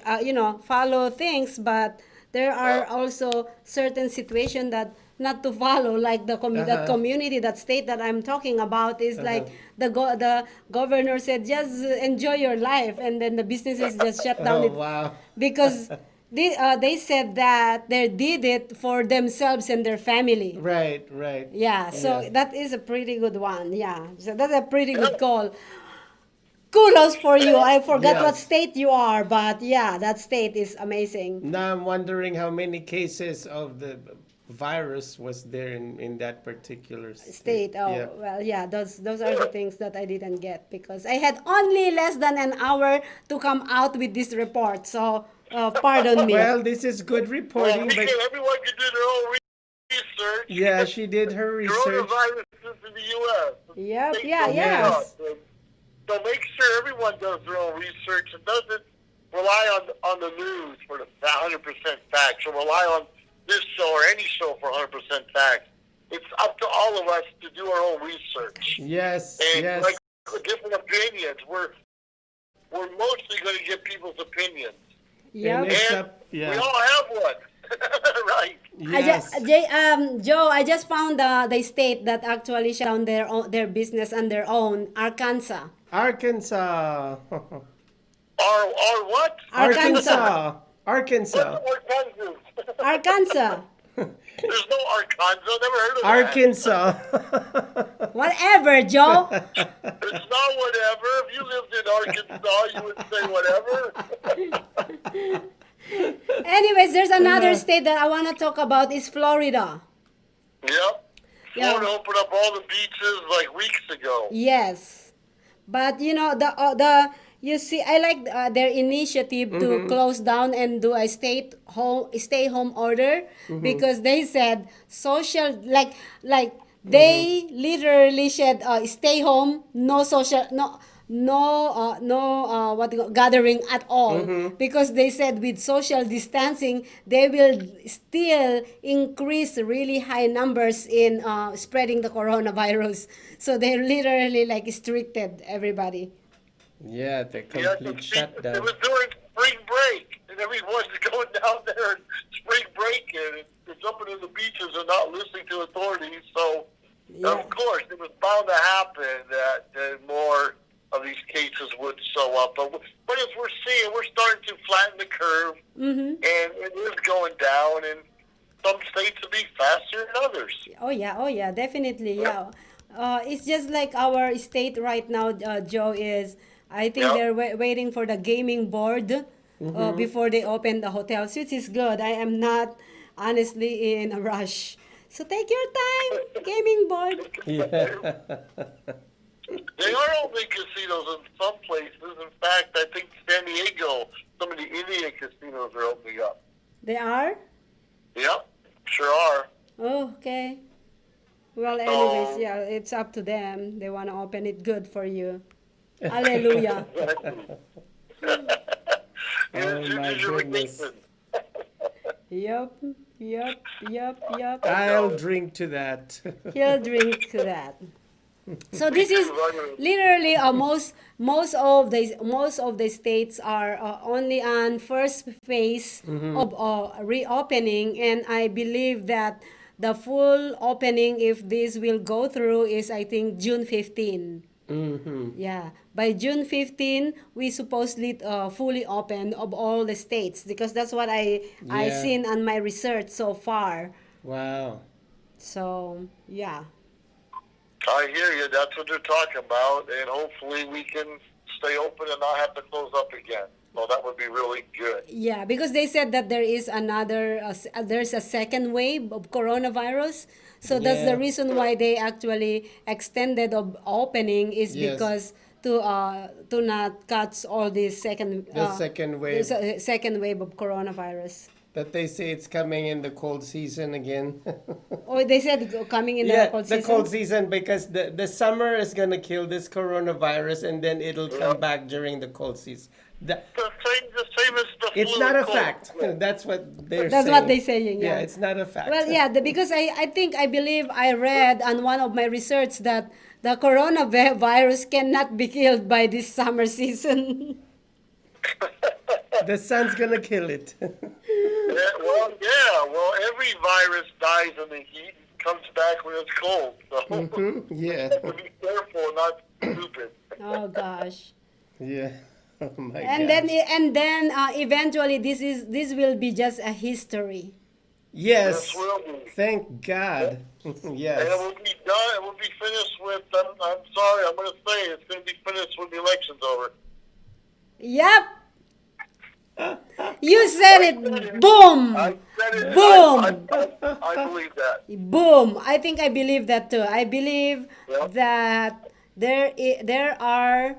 follow things, but there are also certain situations that not to follow, like that community, that state that I'm talking about is like the governor said, just enjoy your life, and then the businesses just shut down Oh, it wow. because they said that they did it for themselves and their family. Right, right. Yeah, so Yeah. that is a pretty good one. Yeah, so that's a pretty good call. Kudos for you. I forgot what Yes. state you are, but yeah, that state is amazing. Now I'm wondering how many cases of the virus was there in that particular state. State. Oh, Yeah. well, yeah, those are the things that I didn't get because I had only less than an hour to come out with this report. So, pardon me. Well, this is good Well, reporting, but everyone can do their own research. yeah, she did her research. Coronavirus is in the U.S. Yep, States yeah, don't yeah. count. So make sure everyone does their own research and doesn't rely on the news for the 100% facts, or rely on this show or any show for 100% facts. It's up to all of us to do our own research. Yes, And yes. like different opinions, we're mostly going to get people's opinions. And Yep. it's And up, we yeah. all have one. Right. Yes. Joe, I just found the state that actually shut down their business on their own, Arkansas. Arkansas. Or what? Arkansas. Arkansas. What's Arkansas? Arkansas. There's no Arkansas. Never heard of that. Arkansas. Whatever, Joe. It's not whatever. If you lived in Arkansas, you would say whatever. Anyways, there's another state that I want to talk about is Florida. Yep. Yeah. Florida opened up all the beaches like weeks ago. Yes, but you know the you see, I like their initiative to close down and do a stay home order, because they said social, like they literally said stay home, no social, no what do you call, gathering at all, because they said with social distancing they will still increase really high numbers in spreading the coronavirus, so they literally like restricted everybody. Yeah, the Yeah, complete it shutdown. was during spring break, and everyone's going down there in spring break and jumping in the beaches and not listening to authorities. So, Yeah. of course, it was bound to happen that more of these cases would show up. But as we're seeing, we're starting to flatten the curve, and it is going down. And some states will be faster than others. Oh yeah, definitely, yeah. It's just like our state right now, Joe, is, I think Yeah. they're waiting for the gaming board before they open the hotels, which is good. I am not honestly in a rush. So take your time, gaming board. Yeah. They are opening casinos in some places. In fact, I think San Diego, some of the Indian casinos are opening up. They are? Yep, sure are. Oh, okay. Well, anyways, yeah, it's up to them. They want to open it, good for you. Hallelujah. Oh my goodness. Yup. I'll drink to that. He'll drink to that. So this is literally most of the states are only on first phase of reopening, and I believe that the full opening, if this will go through, is I think June 15. Yeah, by June 15 we supposedly fully open of all the states, because that's what I Yeah. seen on my research so far. Wow. So yeah. I hear you. That's what they're talking about, and hopefully we can stay open and not have to close up again. So that would be really good. Yeah, because they said that there is there's a second wave of coronavirus. So that's Yeah. the reason why they actually extended of opening, is Yes. because to not catch all this second The second wave. second wave of coronavirus. That they say it's coming in the cold season again. Oh, they said coming in Yeah, the cold the season. cold season, because the summer is gonna kill this coronavirus, and then it'll come back during the cold season. The same as the It's flu not and a cold. fact. That's what they're That's saying. what they're saying, yeah. It's not a fact. Well, yeah, because I think, I believe I read on one of my research that the coronavirus cannot be killed by this summer season. The sun's gonna kill it. Well, every virus dies in the heat and comes back when it's cold. So Yeah. be careful, not stupid. Oh gosh. Yeah. Oh my And gosh. then eventually this will be just a history. Yes. This will be. Thank God. And it Yes. will be done. It will be finished with. I'm sorry. I'm going to say it's going to be finished when the election's over. Yep. You said it. Boom. I said it. Boom. I believe that. Boom. I think I believe that too. I believe Yep. that there are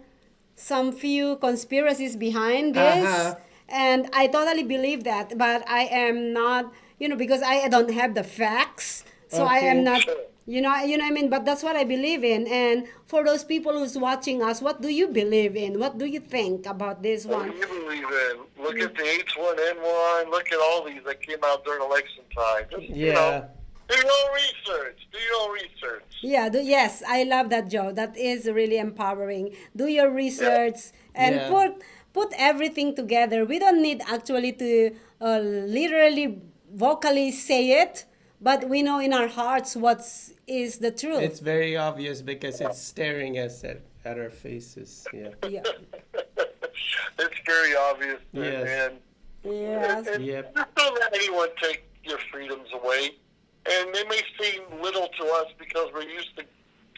some few conspiracies behind this, Uh-huh. and I totally believe that, but I am not, because I don't have the facts So I am Okay. not, Sure. you know what I mean? But that's what I believe in. And for those people who's watching us, what do you believe in? What do you think about this What one? do you believe in? Look at the H1N1. Look at all these that came out during election time. Just, Yeah. do your own research. Do your own research. Yeah, yes, I love that, Joe. That is really empowering. Do your Yeah. research and Yeah. put everything together. We don't need actually to literally vocally say it, but we know in our hearts what is the It's truth. very obvious because it's staring us at our faces. Yeah. Yeah. It's very obvious. Yes. Yes. And Yep. just don't let anyone take your freedoms away. And they may seem little to us because we're used to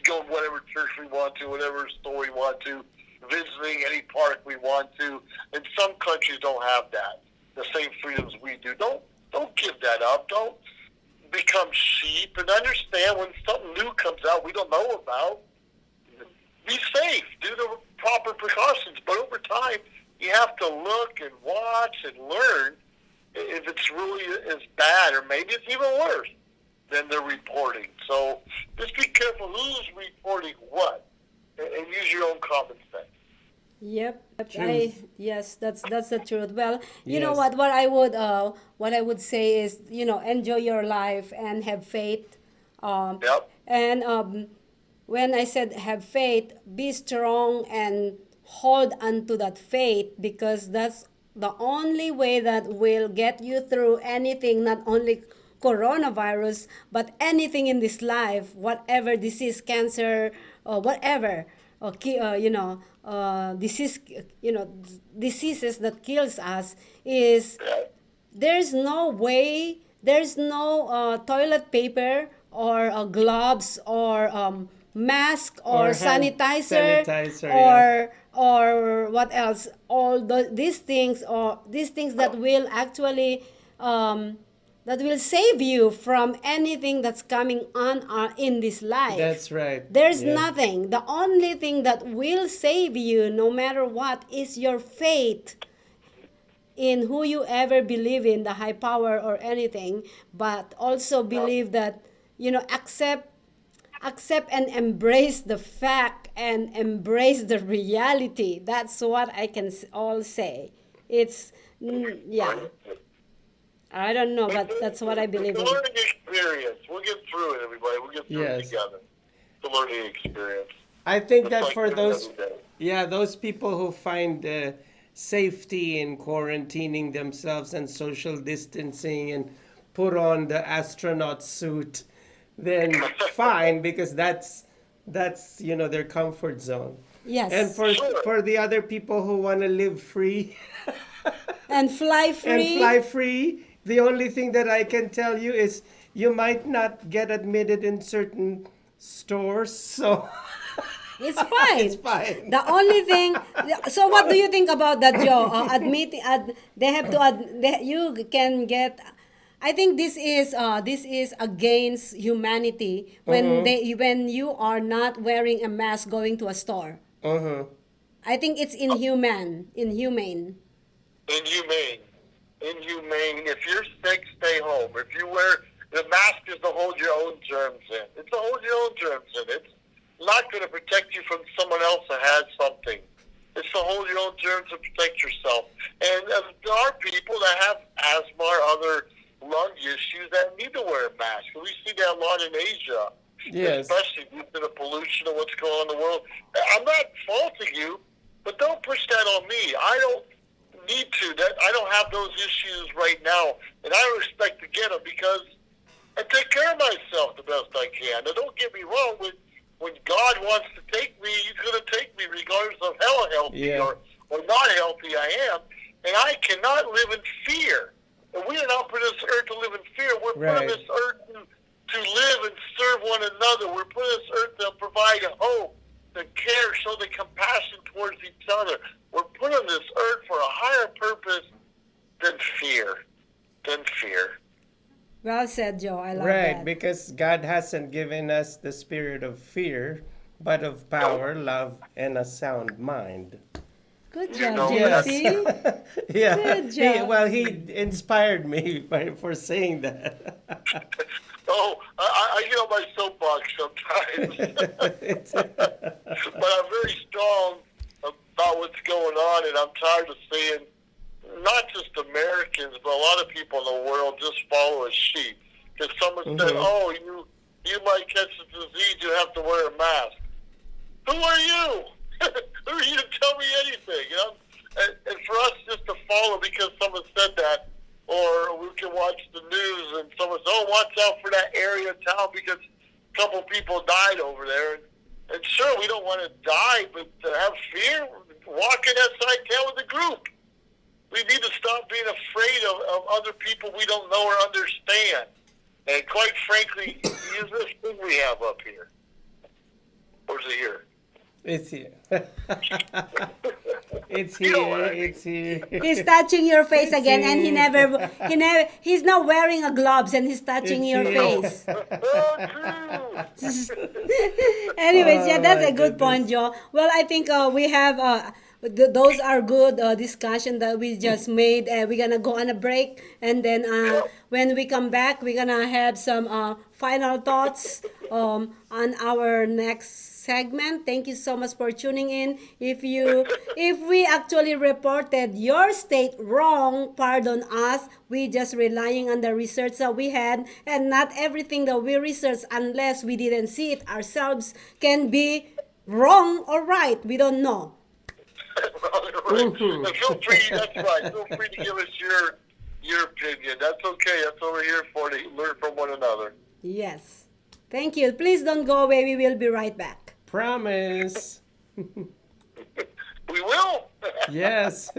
going to whatever church we want to, whatever store we want to, visiting any park we want to. And some countries don't have that, the same freedoms we do. Don't give that up. Don't become sheep. And understand when something new comes out we don't know about, be safe. Do the proper precautions. But over time, you have to look and watch and learn if it's really as bad, or maybe it's even worse than they're reporting. So just be careful who's reporting what, and use your own common sense. Yep. Truth. Yes, that's the truth. Well, you know Yes. what I would say is, enjoy your life and have faith. Yep. And when I said have faith, be strong and hold onto that faith, because that's the only way that will get you through anything, not only coronavirus, but anything in this life, whatever disease, cancer, or whatever, or disease, diseases that kills us is there's no way, there's no toilet paper or gloves or mask or Or hand sanitizer sanitizer, yeah. or what else, all these things, or these things that will actually that will save you from anything that's coming on in this life. That's right. There's Yeah. nothing. The only thing that will save you no matter what is your faith in who you ever believe in, the high power or anything, but also believe that, accept and embrace the fact and embrace the reality. That's what I can all say. It's yeah, I don't know, but that's what I believe It's a in. learning experience. We'll get through it, everybody. We'll get through it Yes. together. It's a learning experience. I think Just that like for every those, other day. yeah, those people who find safety in quarantining themselves and social distancing and put on the astronaut suit, then fine, because that's their comfort zone. And Yes, for the other people who want to live free and fly and fly free. free, the only thing that I can tell you is you might not get admitted in certain stores, so It's fine. it's fine. The only thing. So, what do you think about that, Joe? They have to. You can get. I think this is against humanity when you are not wearing a mask going to a store. Uh-huh. I think it's inhumane. Inhumane. Inhumane. If you're sick, stay home. If you wear the mask, is to hold your own germs in. It's to hold your own germs in. It's not going to protect you from someone else that has something. It's to hold your own germs and protect yourself. And there are people that have asthma or other lung issues that need to wear a mask. We see that a lot in Asia, Yes. especially due to the pollution of what's going on in the world. I'm not faulting you, but don't push that on me. I don't need to. I don't have those issues right now, and I expect to get them because I take care of myself the best I can. Now, don't get me wrong. When God wants to take me, He's going to take me regardless of how healthy Yeah. or not healthy I am. And I cannot live in fear. And we are not put on this earth to live in fear. We're put on Right. this earth to live and serve one another. We're put on this earth to provide hope, to care, show the compassion towards each other. We're put on this earth for a higher purpose than fear. Than fear. Well said, Joe. I love Right, that. because God hasn't given us the spirit of fear, but of power, love, and a sound mind. Good You job, know Yes. JC. Yeah. Good job. He inspired me for saying that. Oh, get on my soapbox sometimes. But I'm very strong about what's going on, and I'm tired of seeing not just Americans, but a lot of people in the world just follow a sheep. Because someone said, "Oh, you might catch the disease, you have to wear a mask." Who are you? Who are you to tell me anything? You know, and for us just to follow because someone said that, or we can watch the news and someone says, "Oh, watch out for that area of town because a couple people died over there." And sure, we don't want to die, but to have fear, walk in that side town with the group. We need to stop being afraid of other people we don't know or understand. And quite frankly, use this thing we have up here. Or is it here? It's here. It's here. It's here. He's touching your face It's again, and here. he's not wearing a gloves, and he's touching It's your here. face. Oh, true. Anyways, yeah, that's my a good point, goodness. Joe. Well, I think we have those are good discussion that we just made. We're gonna go on a break, and then when we come back, we're gonna have some final thoughts on our next segment. Thank you so much for tuning in. If we actually reported your state wrong, pardon us. We just relying on the research that we had, and not everything that we research, unless we didn't see it ourselves, can be wrong or right. We don't know. And feel free, that's right. Feel free to give us your opinion. That's okay. That's what we're here for, to learn from one another. Yes. Thank you. Please don't go away. We will be right back. Promise. We will. Yes.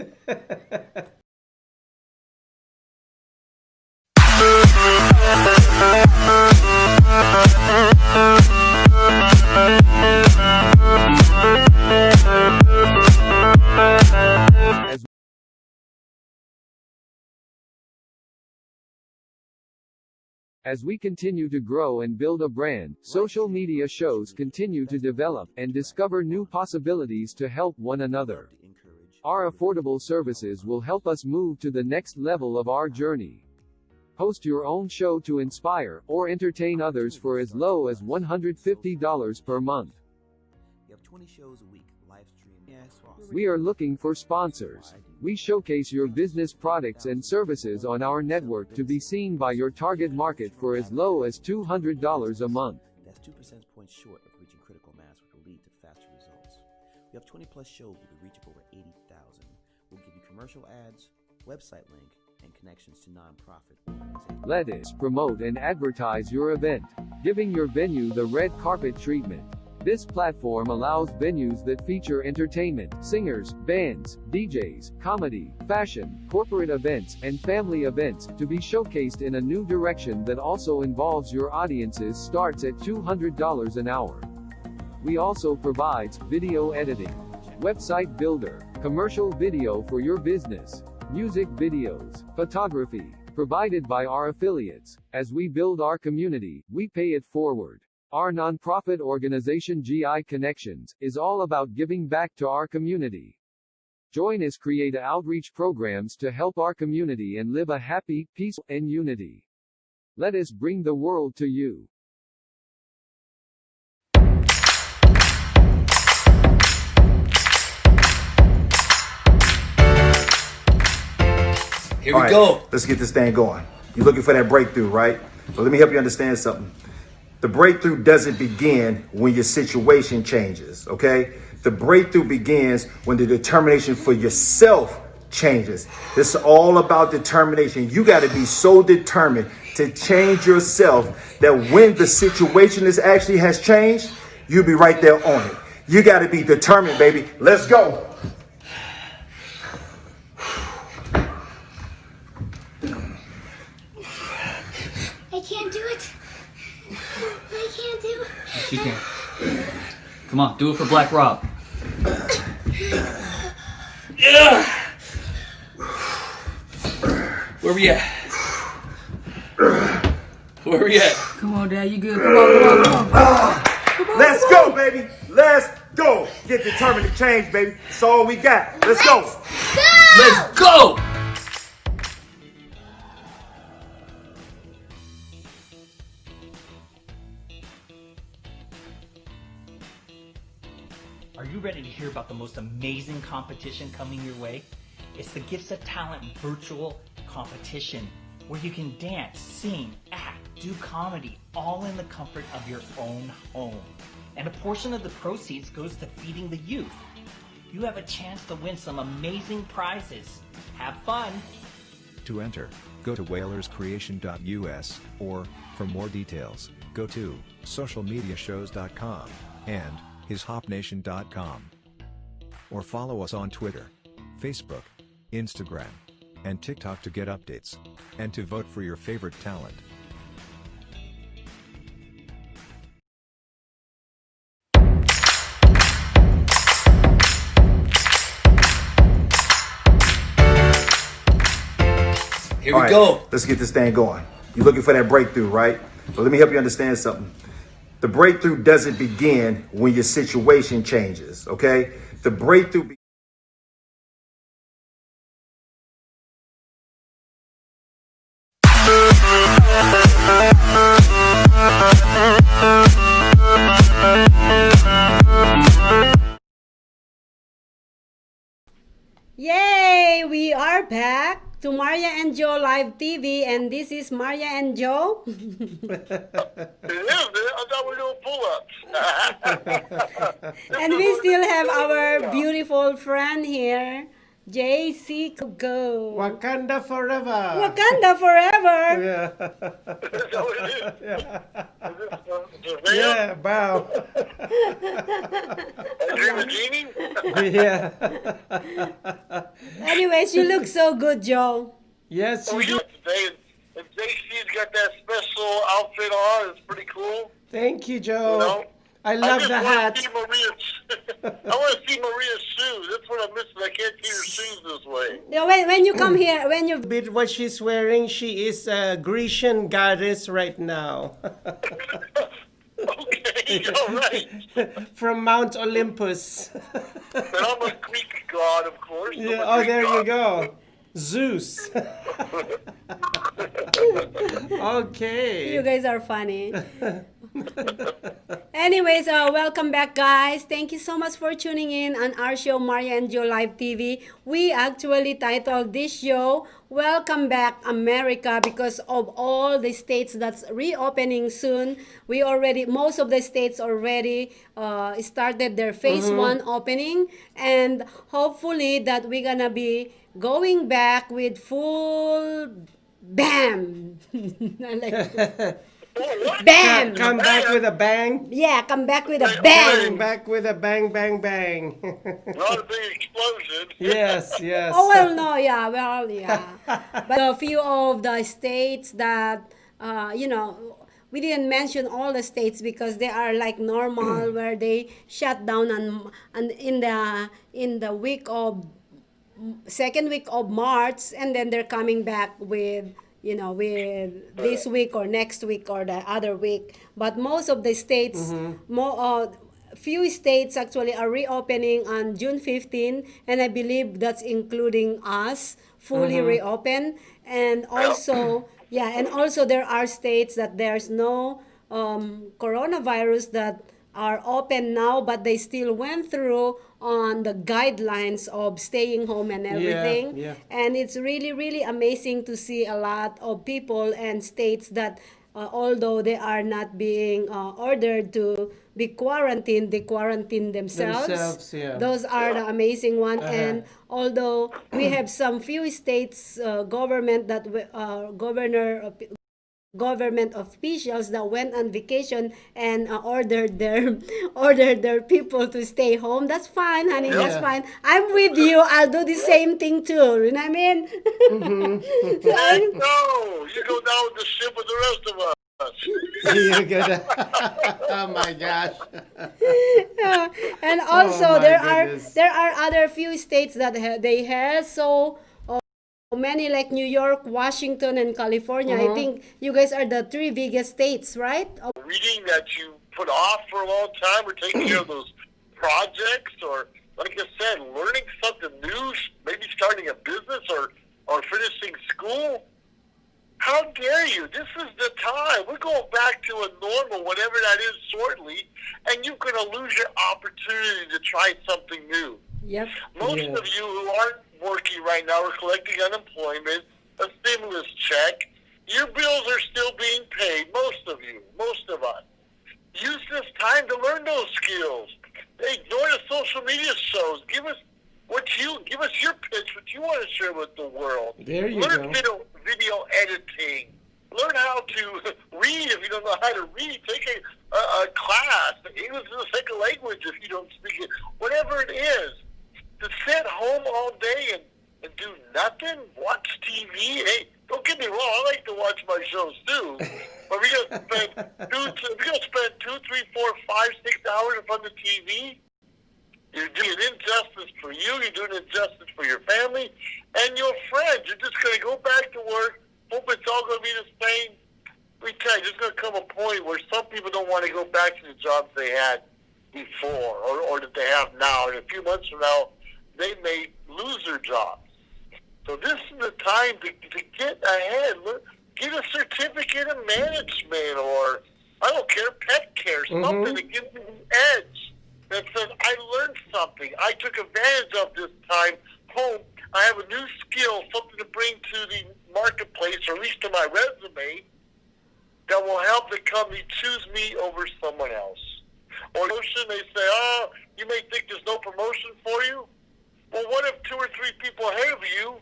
As we continue to grow and build a brand, social media shows continue to develop and discover new possibilities to help one another. Our affordable services will help us move to the next level of our journey. Host your own show to inspire or entertain others for as low as $150 per month. You have 20 shows a week, live stream. We are looking for sponsors. We showcase your business products and services on our network to be seen by your target market for as low as $200 a month. That's 2 percentage points short of reaching critical mass, which will lead to faster results. We have 20 plus shows with a reach of over 80,000. We'll give you commercial ads, website link, and connections to nonprofit organizations. Let us promote and advertise your event, giving your venue the red carpet treatment. This platform allows venues that feature entertainment, singers, bands, DJs, comedy, fashion, corporate events, and family events to be showcased in a new direction that also involves your audiences starts at $200 an hour. We also provides video editing, website builder, commercial video for your business, music videos, photography, provided by our affiliates. As we build our community, we pay it forward. Our nonprofit organization GI Connections is all about giving back to our community. Join us create outreach programs to help our community and live a happy, peaceful, and unity. Let us bring the world to you. Here All we right, go. let's get this thing going. You're looking for that breakthrough, right? Well, let me help you understand something. The breakthrough doesn't begin when your situation changes, okay? The breakthrough begins when the determination for yourself changes. This is all about determination. You got to be so determined to change yourself that when the situation actually has changed, you'll be right there on it. You got to be determined, baby. Let's go. I can't do it. I can't do it. Yes, you can. Come on, do it for Black Rob. Yeah. Where we at? Where we at? Come on, Dad. You good? Come on, come on, come on. Let's go, baby. Let's go. Get determined to change, baby. That's all we got. Let's go. Let's go! Are you ready to hear about the most amazing competition coming your way? It's the Gifts of Talent virtual competition where you can dance, sing, act, do comedy, all in the comfort of your own home. And a portion of the proceeds goes to feeding the youth. You have a chance to win some amazing prizes. Have fun! To enter, go to whalerscreation.us, or, for more details, go to socialmediashows.com and hishopnation.com. Or follow us on Twitter, Facebook, Instagram, and TikTok to get updates, and to vote for your favorite talent. Here we go. Let's get this thing going. You're looking for that breakthrough, right? Well, let me help you understand something. The breakthrough doesn't begin when your situation changes, okay? The breakthrough Yay! We are back to Maria and Joe Live TV, and this is Maria and Joe. It is. I thought we were doing pull-ups. And we still have our beautiful friend here, JC Go. Wakanda forever. Wakanda forever. Yeah. Is that what it is? Yeah. Yeah, bow. Dream of Genie? Yeah. Anyways, you look so good, Joe. Yes, Oh, you do. yeah, today, and JC's got that special outfit on. It's pretty cool. Thank you, Joe. You know? I love the hat. I want to see Maria's shoes. That's what I'm missing. I can't see her shoes this way. Yeah, when you come here, when you Bit what she's wearing, she is a Grecian goddess right now. Okay, all right. From Mount Olympus. And I'm a Greek god, of course. Yeah, oh, there you go. Zeus. Okay. you guys are funny. Anyways, welcome back, guys. Thank you so much for tuning in on our show, Maria and Joe Live TV. We actually titled this show Welcome Back America because of all the states that's reopening soon. Most of the states already started their phase one opening, and hopefully that we're gonna be going back with full bam. I like bam! Come back with a bang. Yeah, come back with a Come bang! back with a bang, bang, bang. Not a big explosion. Yes, yes. Oh, well, no, yeah, well, yeah. But a few of the states that, we didn't mention all the states because they are like normal where they shut down and in the second week of March, and then they're coming back with this week or next week or the other week. But most of the states, few states actually are reopening on June 15, and I believe that's including us, fully reopen. And also, and also there are states that there's no coronavirus that are open now, but they still went through on the guidelines of staying home and everything. Yeah. And it's really, really amazing to see a lot of people and states that although they are not being ordered to be quarantined, they quarantine themselves. Yeah. Those are the amazing one. And although we have some few states government that government officials that went on vacation and ordered their people to stay home. That's fine, honey. That's fine. I'm with you. I'll do the same thing too. You know what I mean? No, you go down with the ship with the rest of us. You're gonna. Oh my gosh. And also Oh, my there goodness. are other few states that they have so many, like New York, Washington, and California. I think you guys are the three biggest states, right? Reading that you put off for a long time, or taking care of those projects, or like I said, learning something new, maybe starting a business or finishing school. How dare you? This is the time. We're going back to a normal, whatever that is, shortly, and you're going to lose your opportunity to try something new. Yep. Most of you who aren't working right now are collecting unemployment, a stimulus check. Your bills are still being paid, most of you, most of us. Use this time to learn those skills. Hey, join the social media shows. Give us your pitch, what you want to share with the world. There you Learn go. video editing. Learn how to read if you don't know how to read. Take a class. English is a second language if you don't speak it. Whatever it is. To sit home all day and do nothing, watch TV. Hey, don't get me wrong, I like to watch my shows too. But we're gonna spend 2, 3, 4, 5, 6 hours in front of the TV. You're doing injustice for you, you're doing injustice for your family and your friends. You're just gonna go back to work, hope it's all gonna be the same. We tell you, there's gonna come a point where some people don't want to go back to the jobs they had before or that they have now. And a few months from now, they may lose their jobs. So this is the time to get ahead. Get a certificate of management or, I don't care, pet care, something that gives you the edge that says, I learned something. I took advantage of this time home. I have a new skill, something to bring to the marketplace, or at least to my resume, that will help the company choose me over someone else. Or they say, oh, you may think there's no promotion for you. Well, what if 2 or 3 people ahead of you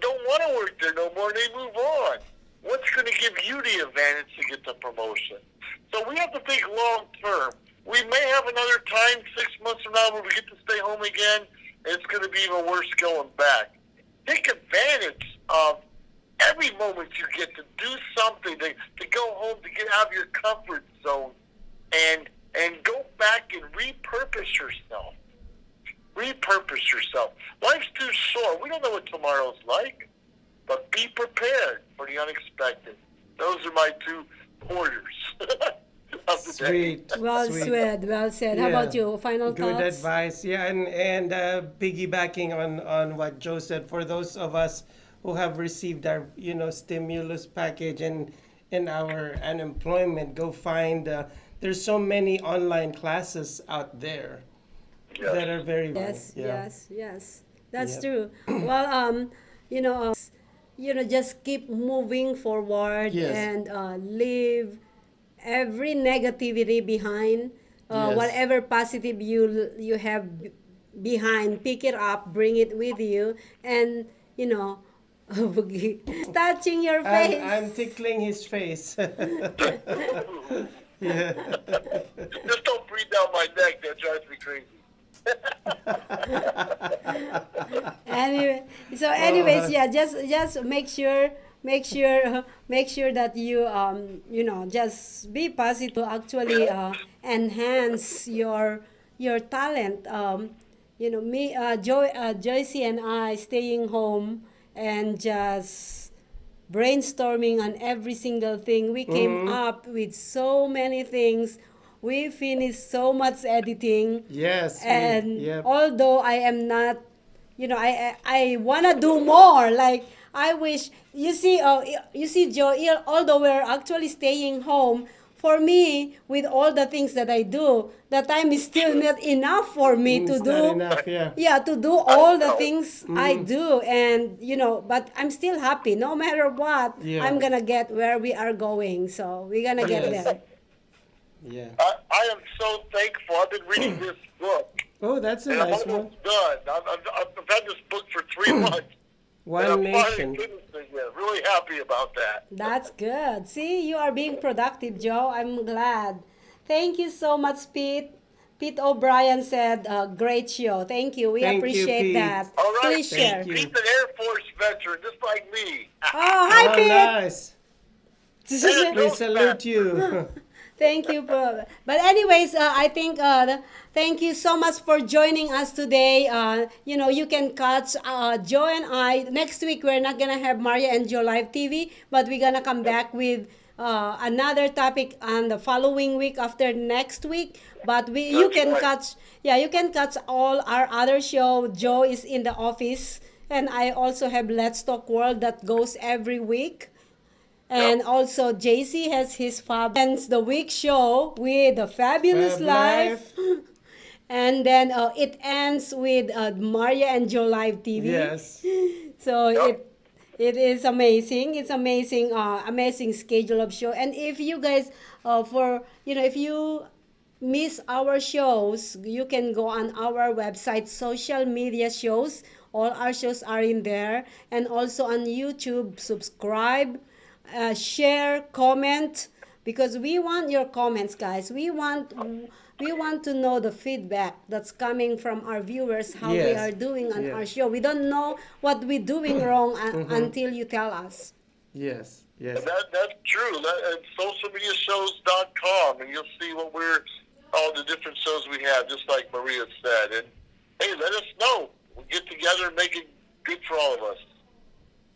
don't want to work there no more and they move on? What's going to give you the advantage to get the promotion? So we have to think long term. We may have another time 6 months from now where we get to stay home again, and it's going to be even worse going back. Take advantage of every moment you get to do something, to go home, to get out of your comfort zone, and go back and repurpose yourself. Repurpose yourself. Life's too short. We don't know what tomorrow's like, but be prepared for the unexpected. Those are my 2 quarters of the day. Sweet. Well Sweet. said. Well said. How about you? Final Good thoughts? advice. Yeah, and piggybacking on what Joe said, for those of us who have received our stimulus package and our unemployment, go find. There's so many online classes out there that are very Yes, yeah. yes. That's Yep. true. Well, just keep moving forward Yes. and leave every negativity behind. Yes. Whatever positive you have behind, pick it up, bring it with you, and touching your face. I'm tickling his face. Yeah. Just don't breathe down my neck. That drives me crazy. Anyway, so anyways, yeah, just make sure that you just be positive to actually enhance your talent. Joycey and I staying home and just brainstorming on every single thing. We came up with so many things. We finished so much editing. Yes. And Yep. although I am not, I wanna do more. Like I wish you see, Joe. Although we're actually staying home, for me, with all the things that I do, the time is still not enough for me to It's do. not enough, yeah. Yeah, to do all the things I do, and but I'm still happy. No matter what, Yeah. I'm gonna get where we are going. So we're gonna get Yes. there. Yeah. I am so thankful. I've been reading this book, Oh, that's a and I'm nice one. almost done. I've had this book for 3 months. One and I'm Nation. finally finishing it. Really happy about that. That's good. See, you are being productive, Joe. I'm glad. Thank you so much, Pete. Pete O'Brien said, great show. Thank you. We Thank you, appreciate Pete. that. All right. Please share. Thank you. He's an Air Force veteran, just like me. Oh, hi, Oh, Pete. nice. And We those salute you. Thank you, bro. But anyways, I think thank you so much for joining us today. You can catch Joe and I next week. We're not gonna have Maria and Joe live TV, but we're gonna come back with another topic on the following week after next week. But you That's can right. catch you can catch all our other show. Joe is in the office, and I also have Let's Talk World that goes every week. And also, JC has his ends the week show with the Fabulous Fab Life. And then it ends with Maria and Joe Live TV. Yes. So it is amazing. It's amazing, amazing schedule of show. And if you guys, if you miss our shows, you can go on our website, social media shows. All our shows are in there, and also on YouTube. Subscribe, share, comment, because we want your comments, guys. We want to know the feedback that's coming from our viewers, how we Yes. are doing on Yes. our show. We don't know what we're doing wrong until you tell us. Yes. Yes. And that's true. At socialmediashows.com, and you'll see all the different shows we have, just like Maria said. And hey, let us know. We'll get together and make it good for all of us.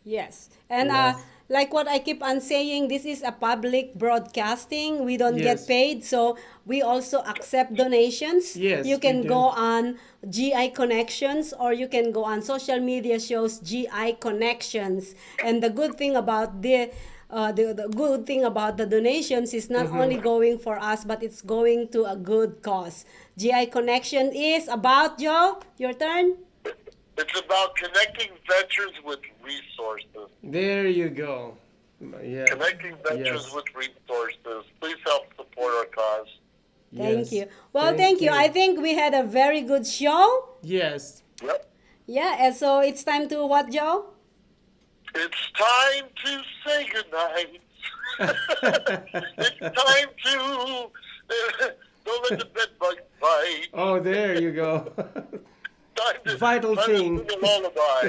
Yes. And Yes. like what I keep on saying, this is a public broadcasting. We don't Yes. get paid, so we also accept donations. Yes, you we can do. go on GI Connections, or you can go on social media shows GI Connections. And the good thing about the good thing about the donations is not only going for us, but it's going to a good cause. GI Connection is about, Joe, your turn. It's about connecting veterans with resources. There you go. Yeah. Connecting veterans Yes. with resources. Please help support our cause. Thank Yes. you. Well, thank you. I think we had a very good show. Yes. Yep. Yeah, and so it's time to what, Joe? It's time to say goodnight. It's time to don't let the bed bugs bite. Oh, there you go. Time Vital to thing. sing a lullaby.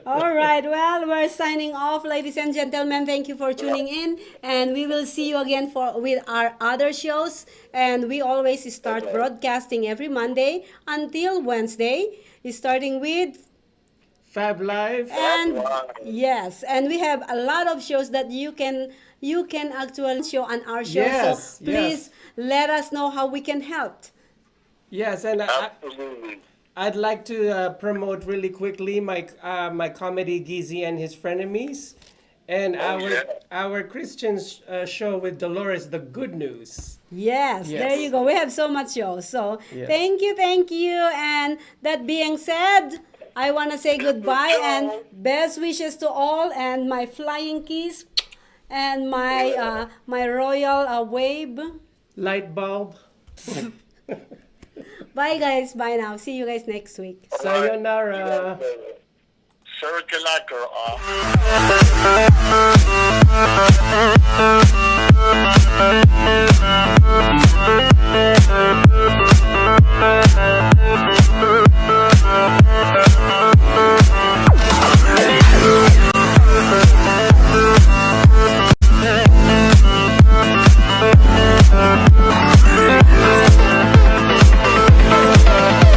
All right. Well, we're signing off, ladies and gentlemen. Thank you for tuning in, and we will see you again with our other shows. And we always start broadcasting every Monday until Wednesday, starting with Fab Live. and yes, and we have a lot of shows that you can actually show on our show. Yes, So please let us know how we can help. Yes, and Absolutely. I'd like to promote really quickly my comedy Gizzy and His Frenemies, and our Christian show with Dolores, The Good News. Yes, Yes. there you go. We have so much shows. So Yes. thank you. And that being said, I want to say goodbye and best wishes to all, and my flying kiss and my my royal wave. Light bulb. Bye guys. Bye now. See you guys next week. Sayonara. Sarah Kalakar.